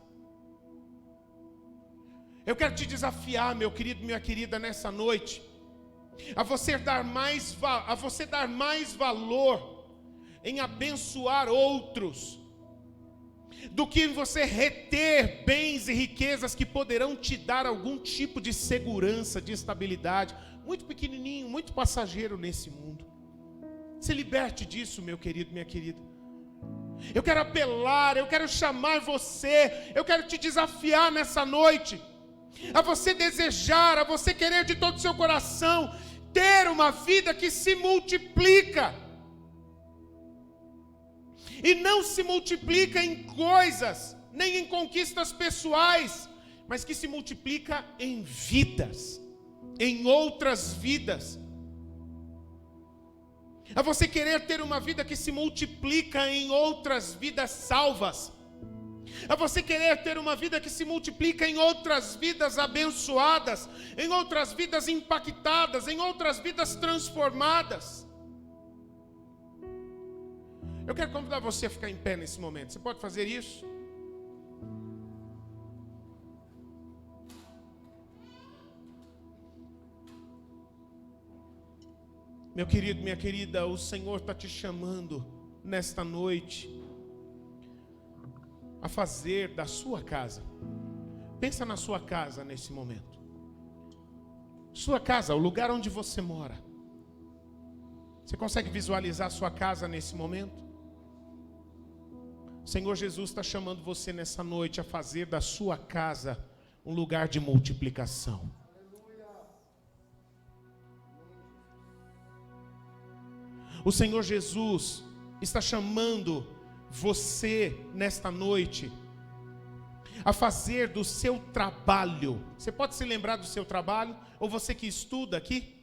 Eu quero te desafiar, meu querido, minha querida, nessa noite, a você dar mais valor em abençoar outros, do que você reter bens e riquezas que poderão te dar algum tipo de segurança, de estabilidade, muito pequenininho, muito passageiro nesse mundo. Se liberte disso, meu querido, minha querida. Eu quero apelar, eu quero chamar você, eu quero te desafiar nessa noite, a você desejar, a você querer de todo o seu coração, ter uma vida que se multiplica. E não se multiplica em coisas, nem em conquistas pessoais, mas que se multiplica em vidas, em outras vidas. A você querer ter uma vida que se multiplica em outras vidas salvas. A você querer ter uma vida que se multiplica em outras vidas abençoadas, em outras vidas impactadas, em outras vidas transformadas. Eu quero convidar você a ficar em pé nesse momento. Você pode fazer isso? Meu querido, minha querida, o Senhor está te chamando nesta noite a fazer da sua casa. Pensa na sua casa nesse momento. Sua casa, o lugar onde você mora. Você consegue visualizar a sua casa nesse momento? O Senhor Jesus está chamando você nessa noite a fazer da sua casa um lugar de multiplicação. O Senhor Jesus está chamando você nesta noite a fazer do seu trabalho. Você pode se lembrar do seu trabalho? Ou você que estuda aqui?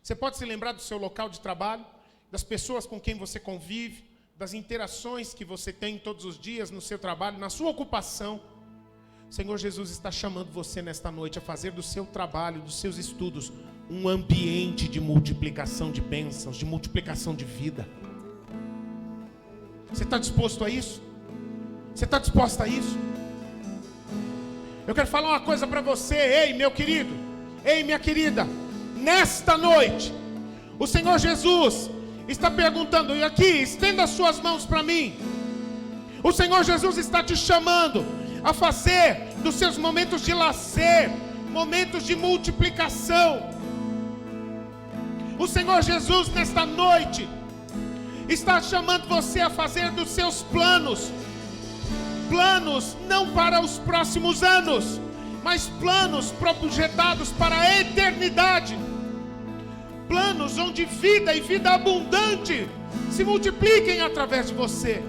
Você pode se lembrar do seu local de trabalho? Das pessoas com quem você convive? Das interações que você tem todos os dias no seu trabalho, na sua ocupação? O Senhor Jesus está chamando você nesta noite a fazer do seu trabalho, dos seus estudos, um ambiente de multiplicação de bênçãos, de multiplicação de vida. Você está disposto a isso? Você está disposta a isso? Eu quero falar uma coisa para você, ei meu querido, ei minha querida, nesta noite, o Senhor Jesus está perguntando, e aqui, estenda as suas mãos para mim. O Senhor Jesus está te chamando a fazer dos seus momentos de lazer, momentos de multiplicação. O Senhor Jesus nesta noite está chamando você a fazer dos seus planos não para os próximos anos, mas planos projetados para a eternidade. Planos onde vida e vida abundante se multipliquem através de você.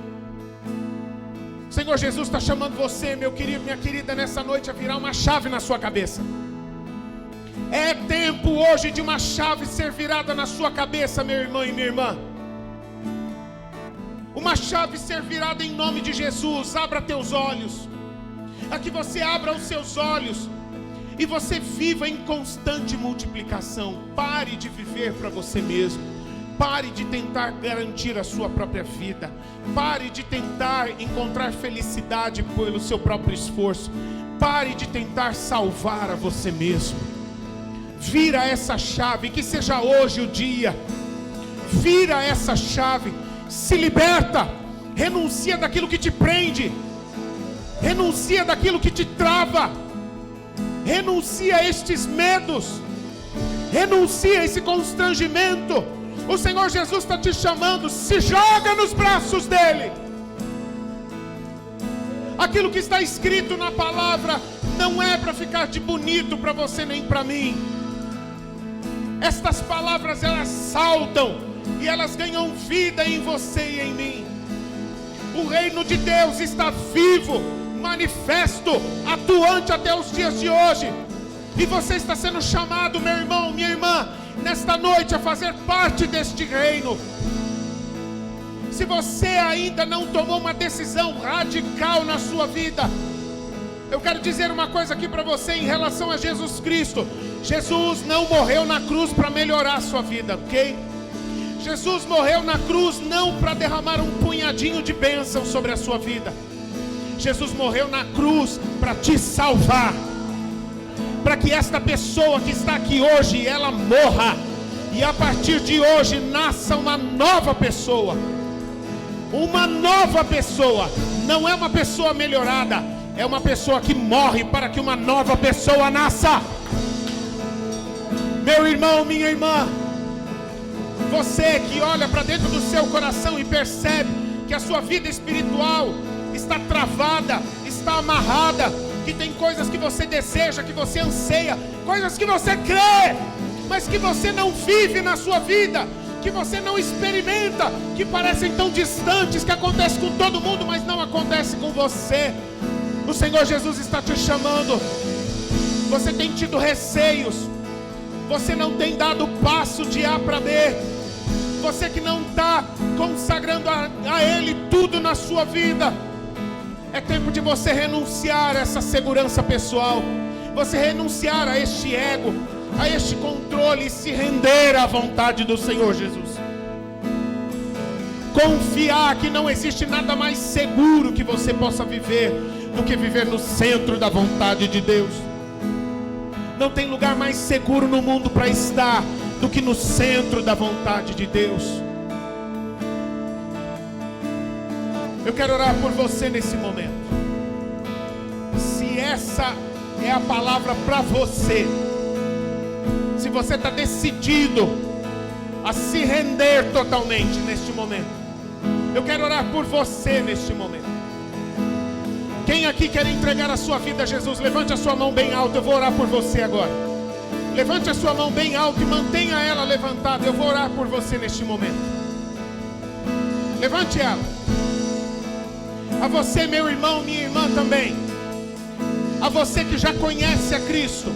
O Senhor Jesus está chamando você, meu querido, minha querida, nessa noite a virar uma chave na sua cabeça. É tempo hoje de uma chave ser virada na sua cabeça, meu irmão e minha irmã. Uma chave ser virada em nome de Jesus. Abra teus olhos. A que você abra os seus olhos e você viva em constante multiplicação. Pare de viver para você mesmo. Pare de tentar garantir a sua própria vida. Pare de tentar encontrar felicidade pelo seu próprio esforço. Pare de tentar salvar a você mesmo. Vira essa chave, que seja hoje o dia. Vira essa chave, se liberta, renuncia daquilo que te prende, renuncia daquilo que te trava, renuncia a estes medos, renuncia a esse constrangimento. O Senhor Jesus está te chamando, se joga nos braços dele. Aquilo que está escrito na palavra não é para ficar de bonito para você nem para mim. Estas palavras, elas saltam e elas ganham vida em você e em mim. O reino de Deus está vivo, manifesto, atuante até os dias de hoje. E você está sendo chamado, meu irmão, minha irmã, nesta noite a fazer parte deste reino. Se você ainda não tomou uma decisão radical na sua vida, eu quero dizer uma coisa aqui para você em relação a Jesus Cristo. Jesus não morreu na cruz para melhorar a sua vida, ok? Jesus morreu na cruz não para derramar um punhadinho de bênção sobre a sua vida. Jesus morreu na cruz para te salvar, para que esta pessoa que está aqui hoje, ela morra, e a partir de hoje nasça uma nova pessoa. Uma nova pessoa, não é uma pessoa melhorada, é uma pessoa que morre para que uma nova pessoa nasça. Meu irmão, minha irmã, você que olha para dentro do seu coração e percebe que a sua vida espiritual está travada, está amarrada, que tem coisas que você deseja, que você anseia, coisas que você crê, mas que você não vive na sua vida, que você não experimenta, que parecem tão distantes, que acontece com todo mundo, mas não acontece com você. O Senhor Jesus está te chamando. Você tem tido receios, você não tem dado passo de A para B, você que não está consagrando a Ele tudo na sua vida. É tempo de você renunciar a essa segurança pessoal, você renunciar a este ego, a este controle, e se render à vontade do Senhor Jesus. Confiar que não existe nada mais seguro que você possa viver do que viver no centro da vontade de Deus. Não tem lugar mais seguro no mundo para estar do que no centro da vontade de Deus. Eu quero orar por você nesse momento. Se essa é a palavra para você, se você está decidido a se render totalmente neste momento, eu quero orar por você neste momento. Quem aqui quer entregar a sua vida a Jesus, levante a sua mão bem alta, eu vou orar por você agora. Levante a sua mão bem alta e mantenha ela levantada, eu vou orar por você neste momento. Levante ela. A você, meu irmão, minha irmã também. A você que já conhece a Cristo,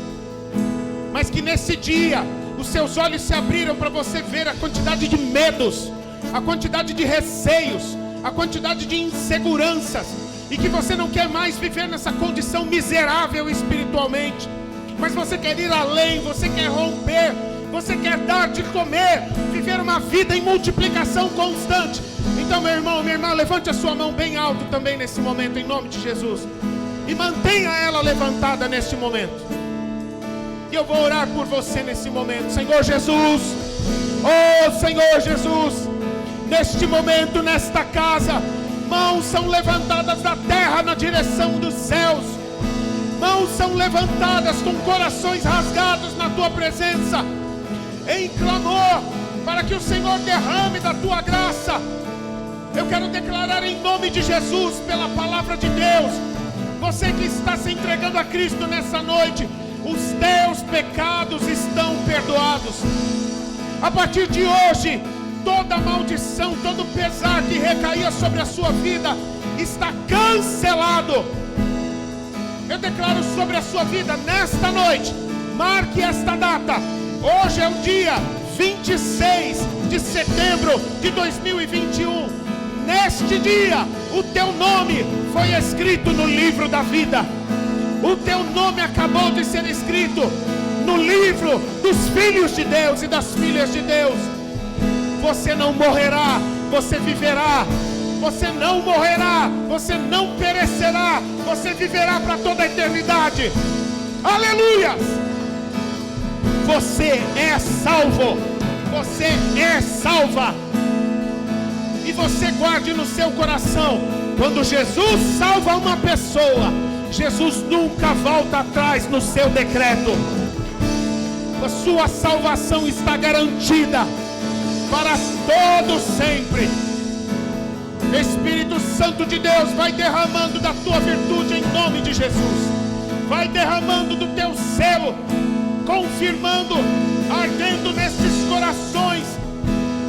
mas que nesse dia os seus olhos se abriram para você ver a quantidade de medos, a quantidade de receios, a quantidade de inseguranças, e que você não quer mais viver nessa condição miserável espiritualmente, mas você quer ir além, você quer romper, você quer dar de comer, viver uma vida em multiplicação constante. Então, meu irmão, minha irmã, levante a sua mão bem alto também nesse momento, em nome de Jesus, e mantenha ela levantada neste momento. E eu vou orar por você nesse momento. Senhor Jesus, oh Senhor Jesus, neste momento, nesta casa, mãos são levantadas da terra na direção dos céus. Mãos são levantadas com corações rasgados na tua presença, em clamor para que o Senhor derrame da tua graça. Eu quero declarar em nome de Jesus, pela palavra de Deus, você que está se entregando a Cristo nessa noite, os teus pecados estão perdoados. A partir de hoje, toda maldição, todo pesar que recaía sobre a sua vida está cancelado. Eu declaro sobre a sua vida nesta noite, marque esta data. Hoje é o dia 26 de setembro de 2021. neste dia, o teu nome foi escrito no livro da vida. O teu nome acabou de ser escrito no livro dos filhos de Deus e das filhas de Deus. Você não morrerá, você viverá. Você não morrerá, você não perecerá, você viverá para toda a eternidade. Aleluias! Você é salvo, você é salva. E você guarde no seu coração, quando Jesus salva uma pessoa, Jesus nunca volta atrás no seu decreto. A sua salvação está garantida para todo sempre. Espírito Santo de Deus, vai derramando da tua virtude em nome de Jesus. Vai derramando do teu selo, confirmando, ardendo nestes corações,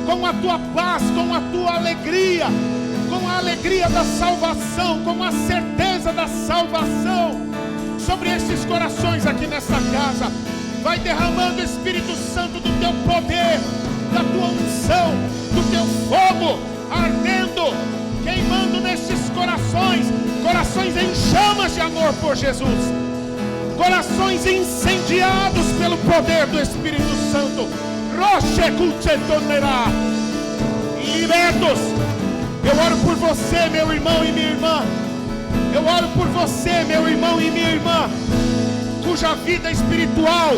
com a tua paz, com a tua alegria, com a alegria da salvação, com a certeza da salvação, sobre estes corações aqui nesta casa. Vai derramando, Espírito Santo, do teu poder, da tua unção, do teu fogo, ardendo, queimando nestes corações, corações em chamas de amor por Jesus, corações incendiados pelo poder do Espírito Santo. Libertos. Eu oro por você, meu irmão e minha irmã. Eu oro por você, meu irmão e minha irmã, cuja vida espiritual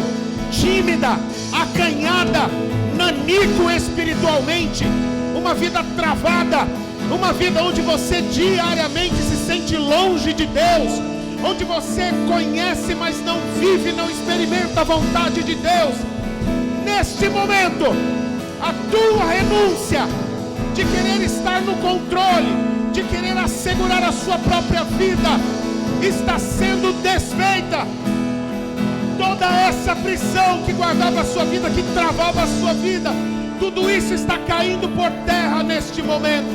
tímida, acanhada, nanico espiritualmente, uma vida travada, uma vida onde você diariamente se sente longe de Deus, onde você conhece, mas não vive, não experimenta a vontade de Deus. Neste momento, a tua renúncia de querer estar no controle, de querer assegurar a sua própria vida, está sendo desfeita. Toda essa prisão que guardava a sua vida, que travava a sua vida, tudo isso está caindo por terra neste momento.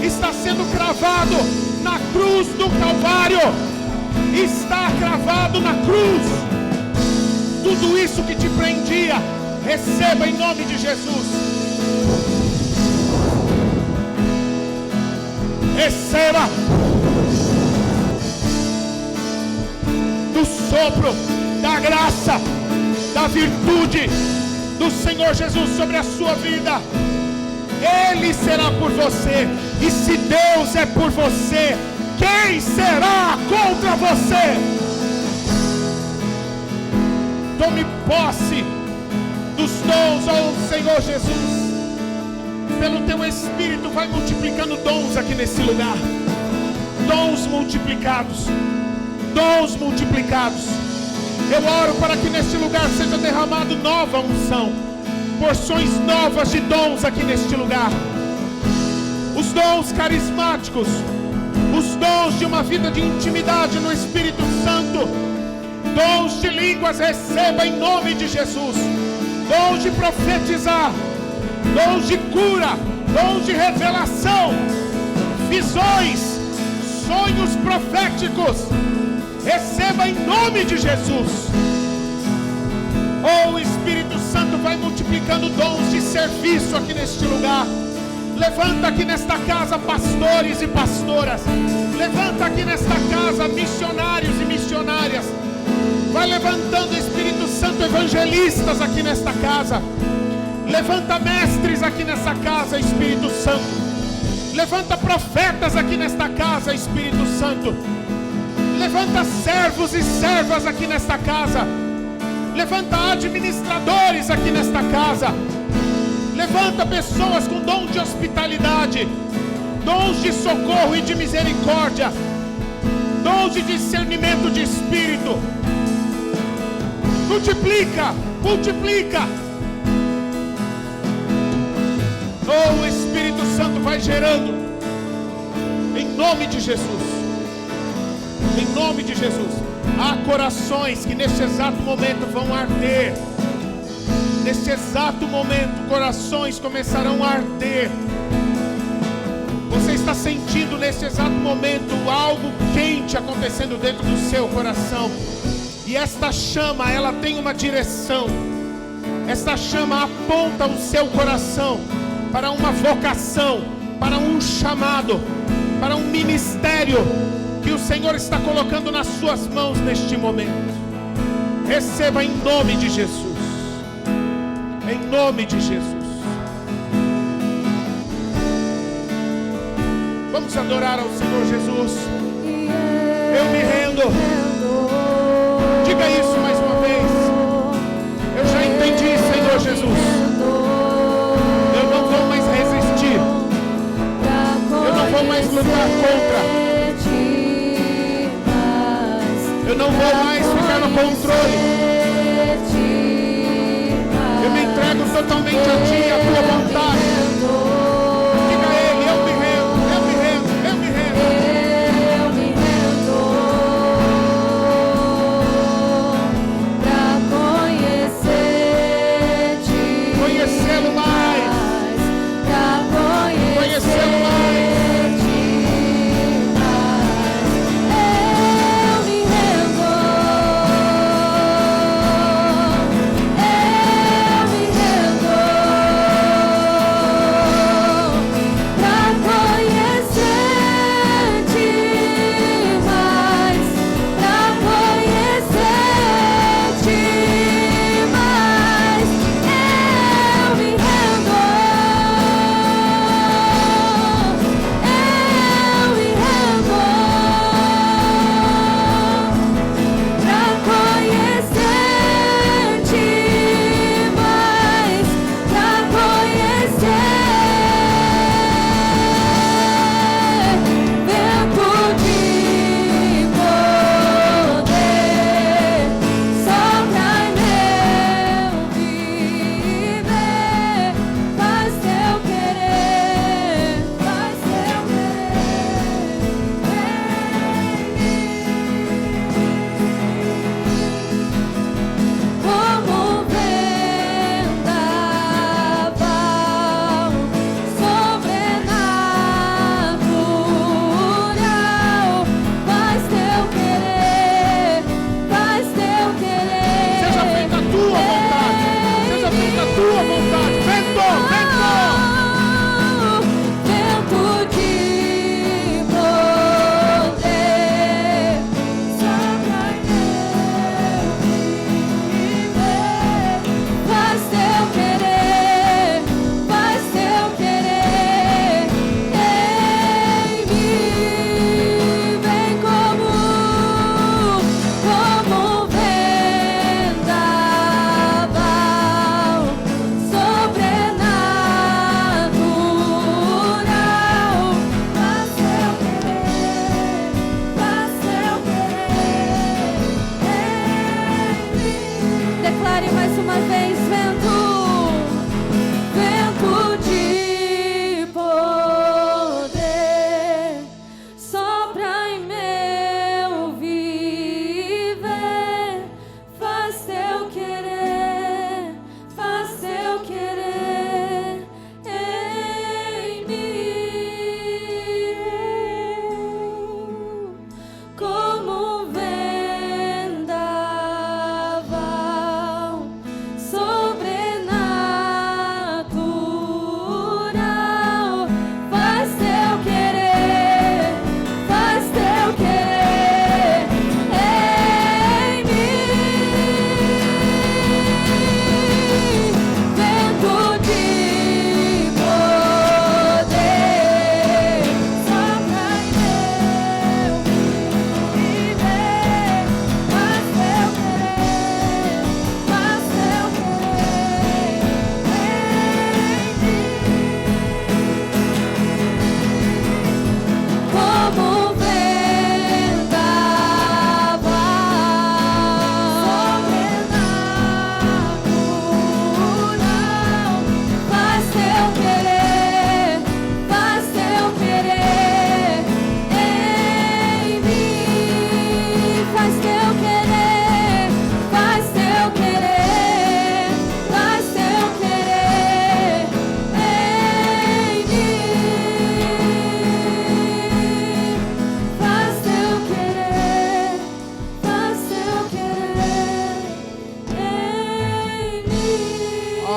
Está sendo cravado na cruz do Calvário. Está cravado na cruz. Tudo isso que te prendia, receba em nome de Jesus. Receba do sopro, da graça, da virtude do Senhor Jesus sobre a sua vida. Ele será por você. E se Deus é por você, quem será contra você? Tome posse dos dons, ó Senhor Jesus. Pelo teu Espírito vai multiplicando dons aqui nesse lugar. Dons multiplicados. Dons multiplicados. Eu oro para que neste lugar seja derramado nova unção, porções novas de dons aqui neste lugar. Os dons carismáticos, os dons de uma vida de intimidade no Espírito Santo, dons de línguas, receba em nome de Jesus. Dons de profetizar, dons de cura, dons de revelação, visões, sonhos proféticos, receba em nome de Jesus. O Espírito Santo vai multiplicando dons de serviço aqui neste lugar. Levanta aqui nesta casa pastores e pastoras. Levanta aqui nesta casa missionários e missionárias. Vai levantando, Espírito Santo, evangelistas aqui nesta casa. Levanta mestres aqui nessa casa, Espírito Santo. Levanta profetas aqui nesta casa, Espírito Santo. Levanta servos e servas aqui nesta casa. Levanta administradores aqui nesta casa. Levanta pessoas com dom de hospitalidade, dons de socorro e de misericórdia, dons de discernimento de espírito. Multiplica, multiplica. O Espírito Santo vai gerando em nome de Jesus. Em nome de Jesus. Há corações que neste exato momento vão arder. Neste exato momento, corações começarão a arder. Você está sentindo neste exato momento algo quente acontecendo dentro do seu coração. E esta chama, ela tem uma direção. Esta chama aponta o seu coração para uma vocação, para um chamado, para um ministério que o Senhor está colocando nas suas mãos neste momento. Receba em nome de Jesus. Em nome de Jesus. Vamos adorar ao Senhor Jesus. Eu me rendo. Diga isso mais uma vez. Eu já entendi, Senhor Jesus. Eu não vou mais resistir. Eu não vou mais lutar contra. Eu não vou mais ficar no controle. Eu me entrego totalmente a Ti e a Tua vontade. Diga a Ele, eu me rendo, eu me rendo, eu me rendo. Eu me rendo pra conhecer-te, Conhecê-lo mais, pra conhecê-lo mais.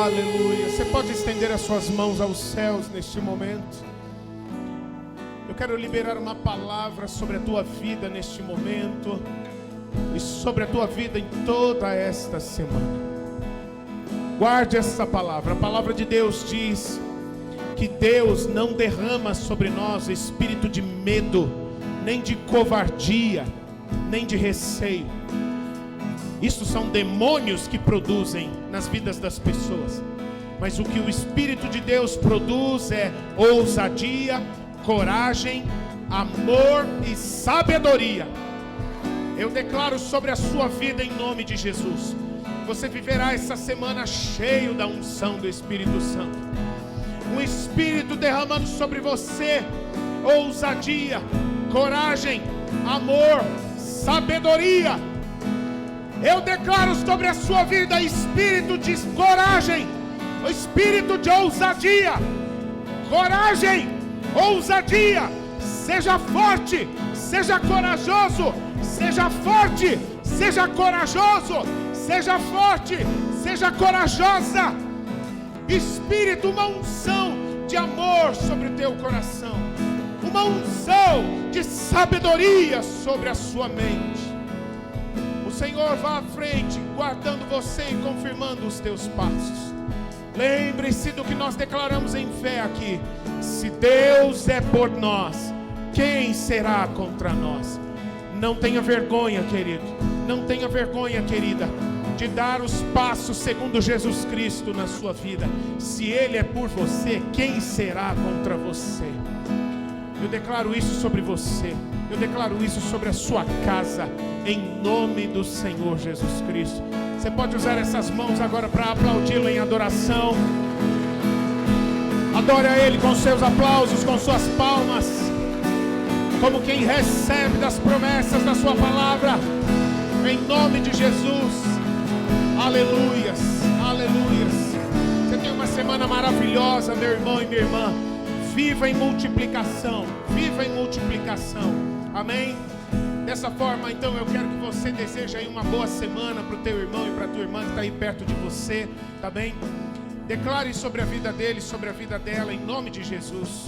Aleluia. Você pode estender as suas mãos aos céus neste momento. quero liberar uma palavra sobre a tua vida neste momento e sobre a tua vida em toda esta semana. Guarde essa palavra. A palavra de Deus diz que Deus não derrama sobre nós espírito de medo, nem de covardia, nem de receio. Isso são demônios que produzem nas vidas das pessoas. Mas o que o Espírito de Deus produz é ousadia, coragem, amor e sabedoria. Eu declaro sobre a sua vida em nome de Jesus. Você viverá essa semana cheio da unção do Espírito Santo. Um Espírito derramando sobre você ousadia, coragem, amor, sabedoria. Eu declaro sobre a sua vida espírito de coragem, espírito de ousadia, coragem, ousadia. Seja forte, seja corajoso, seja forte, seja corajoso, seja forte, seja corajosa. Espírito, uma unção de amor sobre o teu coração, uma unção de sabedoria sobre a sua mente. O Senhor vá à frente, guardando você e confirmando os teus passos. Lembre-se do que nós declaramos em fé aqui: se Deus é por nós, quem será contra nós? Não tenha vergonha, querido, não tenha vergonha, querida, de dar os passos segundo Jesus Cristo na sua vida. Se Ele é por você, quem será contra você? Eu declaro isso sobre você, eu declaro isso sobre a sua casa, em nome do Senhor Jesus Cristo. Você pode usar essas mãos agora para aplaudi-lo em adoração. Adore a Ele com seus aplausos, com suas palmas, como quem recebe das promessas da sua palavra, em nome de Jesus. Aleluias, aleluias. Você tem uma semana maravilhosa, meu irmão e minha irmã. Viva em multiplicação, viva em multiplicação. Amém? Dessa forma, então, eu quero que você deseje aí uma boa semana para o teu irmão e para a tua irmã que está aí perto de você, tá bem? Declare sobre a vida dele, sobre a vida dela, em nome de Jesus.